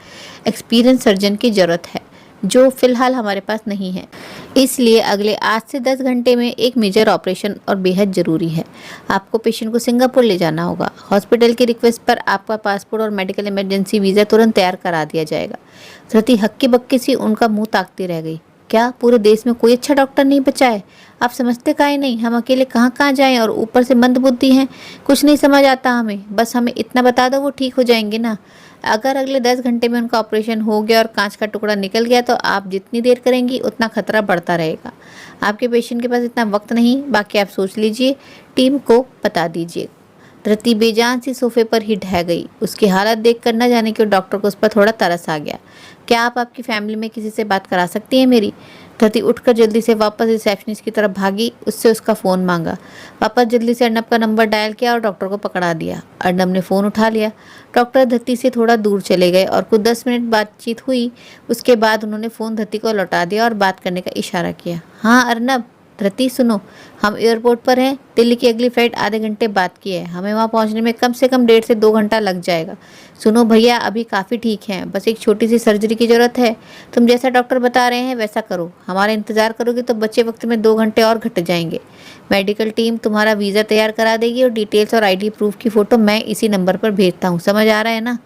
एक्सपीरियंस सर्जन की जरूरत है, जो फिलहाल हमारे पास नहीं है। इसलिए अगले 8 से 10 घंटे में एक मेजर ऑपरेशन और बेहद ज़रूरी है। आपको पेशेंट को सिंगापुर ले जाना होगा। हॉस्पिटल की रिक्वेस्ट पर आपका पासपोर्ट और मेडिकल इमरजेंसी वीज़ा तुरंत तैयार करा दिया जाएगा। धरती हक्की बक्की सी उनका मुंह ताकती रह गई। क्या पूरे देश में कोई अच्छा डॉक्टर नहीं बचा है? आप समझते काहे नहीं? हम अकेले कहाँ कहाँ जाएं और ऊपर से मंदबुद्धि हैं। कुछ नहीं समझ आता हमें। बस हमें इतना बता दो, वो ठीक हो जाएंगे ना। अगर अगले 10 घंटे में उनका ऑपरेशन हो गया और कांच का टुकड़ा निकल गया तो आप जितनी देर करेंगी उतना खतरा बढ़ता रहेगा। आपके पेशेंट के पास इतना वक्त नहीं, बाकी आप सोच लीजिए, टीम को बता दीजिए। धरती बेजान सी सोफे पर ही ढह गई। उसकी हालत देखकर न जाने क्यों डॉक्टर को उस पर थोड़ा तरस आ गया। क्या आप आपकी फैमिली में किसी से बात करा सकती हैं मेरी? धरती उठकर जल्दी से वापस रिसेप्शनिस्ट की तरफ भागी। उससे उसका फ़ोन मांगा। वापस जल्दी से अर्नब का नंबर डायल किया और डॉक्टर को पकड़ा दिया। अर्नब ने फ़ोन उठा लिया। डॉक्टर धरती से थोड़ा दूर चले गए और कुछ 10 मिनट बातचीत हुई। उसके बाद उन्होंने फ़ोन धरती को लौटा दिया और बात करने का इशारा किया। हाँ अर्नब, धरती सुनो, हम एयरपोर्ट पर हैं। दिल्ली की अगली फ्लाइट आधे घंटे बाद की है। हमें वहाँ पहुँचने में कम से कम 1.5 से 2 घंटा लग जाएगा। सुनो भैया, अभी काफ़ी ठीक हैं, बस एक छोटी सी सर्जरी की ज़रूरत है। तुम जैसा डॉक्टर बता रहे हैं वैसा करो। हमारा इंतज़ार करोगे तो बचे वक्त में 2 घंटे और घट जाएंगे। मेडिकल टीम तुम्हारा वीज़ा तैयार करा देगी और डिटेल्स और ID प्रूफ की फ़ोटो मैं इसी नंबर पर भेजता हूँ। समझ आ रहा है ना?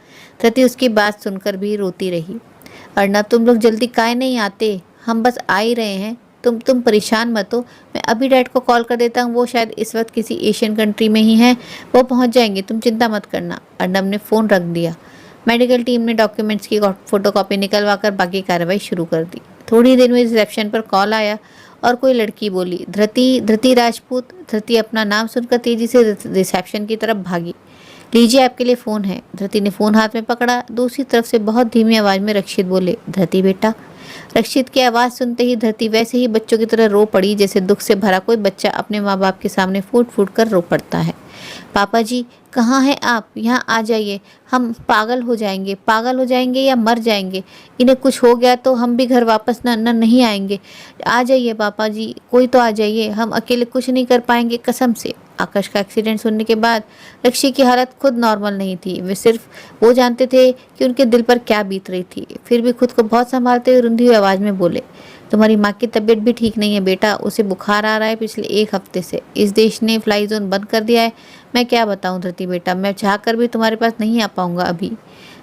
धरती उसकी बात सुनकर भी रोती रही। अर्नब, तुम लोग जल्दी काहे नहीं आते? हम बस आ ही रहे हैं। तुम परेशान मत हो, मैं अभी डैड को कॉल कर देता हूँ। वो शायद इस वक्त किसी एशियन कंट्री में ही हैं, वो पहुँच जाएंगे, तुम चिंता मत करना। अर्नब ने फ़ोन रख दिया। मेडिकल टीम ने डॉक्यूमेंट्स की फ़ोटोकॉपी निकलवा कर बाकी कार्रवाई शुरू कर दी। थोड़ी देर में रिसेप्शन पर कॉल आया और कोई लड़की बोली, धरती राजपूत। धरती अपना नाम सुनकर तेज़ी से रिसेप्शन की तरफ भागी। लीजिए, आपके लिए फ़ोन है। धरती ने फ़ोन हाथ में पकड़ा। दूसरी तरफ से बहुत धीमी आवाज़ में रक्षित बोले, धरती बेटा। रक्षित की आवाज़ सुनते ही धरती वैसे ही बच्चों की तरह रो पड़ी जैसे दुख से भरा कोई बच्चा अपने माँ बाप के सामने फूट फूट कर रो पड़ता है। पापा जी, कहाँ हैं आप? यहाँ आ जाइए, हम पागल हो जाएंगे या मर जाएंगे। इन्हें कुछ हो गया तो हम भी घर वापस न नहीं आएंगे। आ जाइए पापा जी, कोई तो आ जाइए, हम अकेले कुछ नहीं कर पाएंगे, कसम से। आकाश का एक्सीडेंट सुनने के बाद रक्षी की हालत खुद नॉर्मल नहीं थी। वे सिर्फ वो जानते थे कि उनके दिल पर क्या बीत रही थी। फिर भी खुद को बहुत संभालते हुए रुंधी हुई आवाज़ में बोले, तुम्हारी माँ की तबीयत भी ठीक नहीं है बेटा, उसे बुखार आ रहा है पिछले 1 हफ्ते से। इस देश ने फ्लाई जोन बंद कर दिया है। मैं क्या बताऊँ धरती बेटा, मैं चाह कर भी तुम्हारे पास नहीं आ पाऊँगा अभी।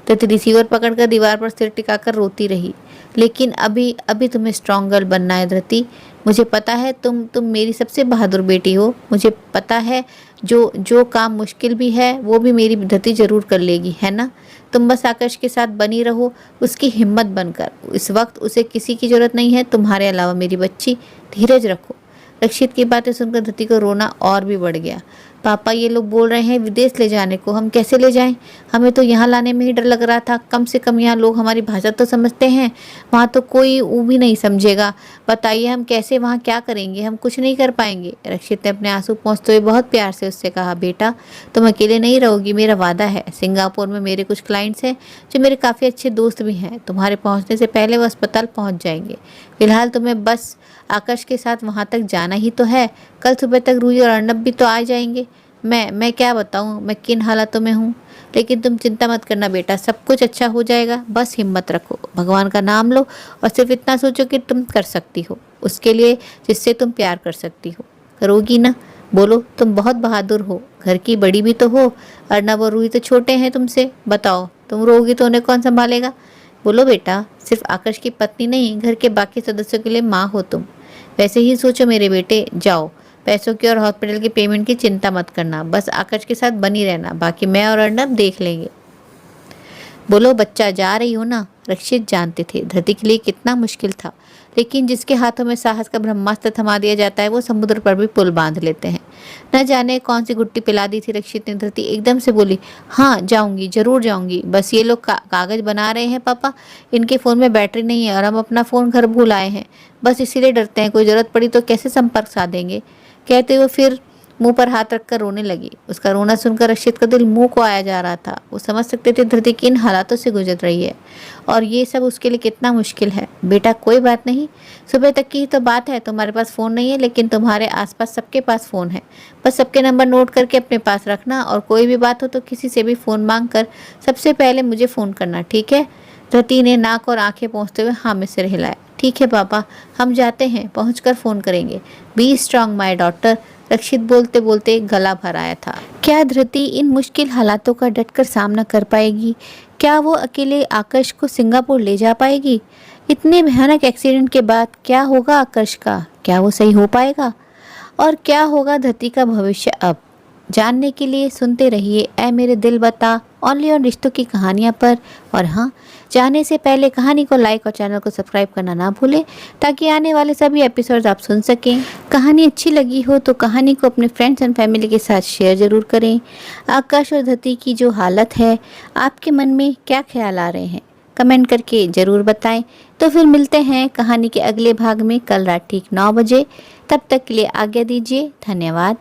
धरती रिसीवर पकड़कर दीवार पर सिर टिकाकर रोती रही। लेकिन अभी तुम्हें स्ट्रॉन्ग गर्ल बनना है धरती। मुझे पता है तुम मेरी सबसे बहादुर बेटी हो। मुझे पता है जो काम मुश्किल भी है वो भी मेरी धरती जरूर कर लेगी, है ना? तुम बस आकाश के साथ बनी रहो, उसकी हिम्मत बनकर। इस वक्त उसे किसी की जरूरत नहीं है तुम्हारे अलावा मेरी बच्ची। धीरज रखो। रक्षित की बातें सुनकर धरती को रोना और भी बढ़ गया। पापा, ये लोग बोल रहे हैं विदेश ले जाने को, हम कैसे ले जाएं? हमें तो यहाँ लाने में ही डर लग रहा था। कम से कम यहाँ लोग हमारी भाषा तो समझते हैं, वहाँ तो कोई वो भी नहीं समझेगा। बताइए हम कैसे वहाँ क्या करेंगे? हम कुछ नहीं कर पाएंगे। रक्षित ने अपने आंसू पोंछते हुए बहुत प्यार से उससे कहा, बेटा तुम अकेले नहीं रहोगी, मेरा वादा है। सिंगापुर में मेरे कुछ क्लाइंट्स हैं जो मेरे काफ़ी अच्छे दोस्त भी हैं। तुम्हारे पहुँचने से पहले वो अस्पताल पहुँच जाएंगे। फिलहाल तुम्हें बस आकाश के साथ वहाँ तक जाना ही तो है। कल सुबह तक रूही और अर्नब भी तो आ जाएंगे। मैं क्या बताऊँ मैं किन हालातों में हूँ। लेकिन तुम चिंता मत करना बेटा, सब कुछ अच्छा हो जाएगा। बस हिम्मत रखो, भगवान का नाम लो और सिर्फ इतना सोचो कि तुम कर सकती हो उसके लिए जिससे तुम प्यार कर सकती हो। करोगी ना? बोलो, तुम बहुत बहादुर हो, घर की बड़ी भी तो हो। अर्नब और रूही तो छोटे हैं तुमसे। बताओ, तुम रोगी तो उन्हें कौन संभालेगा? बोलो बेटा, सिर्फ आकाश की पत्नी नहीं, घर के बाकी सदस्यों के लिए माँ हो तुम। वैसे ही सोचो मेरे बेटे। जाओ, पैसों की और हॉस्पिटल की पेमेंट की चिंता मत करना, बस आकाश के साथ बनी रहना, बाकी मैं और अर्नब देख लेंगे। बोलो बच्चा, जा रही हो ना? रक्षित जानते थे धरती के लिए कितना मुश्किल था, लेकिन जिसके हाथों में साहस का ब्रह्मास्त्र थमा दिया जाता है वो समुद्र पर भी पुल बांध लेते हैं। न जाने कौन सी गुट्टी पिला दी थी रक्षित ने। धरती एकदम से बोली, हाँ जाऊंगी, जरूर जाऊंगी। बस ये लोग कागज बना रहे हैं पापा, इनके फ़ोन में बैटरी नहीं है और हम अपना फ़ोन घर भूल आए हैं। बस इसीलिए डरते हैं, कोई ज़रूरत पड़ी तो कैसे संपर्क साधेंगे। कहते हुए फिर मुंह पर हाथ रखकर रोने लगी। उसका रोना सुनकर रक्षित का दिल मुंह को आया जा रहा था। वो समझ सकते थे धरती किन हालातों से गुजर रही है और ये सब उसके लिए कितना मुश्किल है। बेटा कोई बात नहीं, सुबह तक की ही तो बात है। तुम्हारे पास फ़ोन नहीं है लेकिन तुम्हारे आसपास सबके पास फ़ोन है। बस सबके नंबर नोट करके अपने पास रखना और कोई भी बात हो तो किसी से भी फ़ोन मांग कर सबसे पहले मुझे फ़ोन करना, ठीक है? धरती ने नाक और आंखें पहुँचते हुए हाँ में सिर हिलाया। ठीक है पापा, हम जाते हैं, पहुँच फ़ोन करेंगे। बी स्ट्रांग माई डॉटर, रक्षित बोलते बोलते गला भर आया था। क्या धृति इन मुश्किल हालातों का डटकर सामना कर पाएगी? क्या वो अकेले आकाश को सिंगापुर ले जा पाएगी? इतने भयानक एक्सीडेंट के बाद क्या होगा आकाश का? क्या वो सही हो पाएगा? और क्या होगा धरती का भविष्य अब? जानने के लिए सुनते रहिए ऐ मेरे दिल बता, ओनली ऑन रिश्तों की कहानियाँ पर। और हाँ, जाने से पहले कहानी को लाइक और चैनल को सब्सक्राइब करना ना भूलें ताकि आने वाले सभी एपिसोड्स आप सुन सकें। कहानी अच्छी लगी हो तो कहानी को अपने फ्रेंड्स एंड फैमिली के साथ शेयर ज़रूर करें। आकाश और धरती की जो हालत है, आपके मन में क्या ख्याल आ रहे हैं? कमेंट करके ज़रूर बताएं। तो फिर मिलते हैं कहानी के अगले भाग में कल रात ठीक 9 बजे। तब तक के लिए आज्ञा दीजिए। धन्यवाद।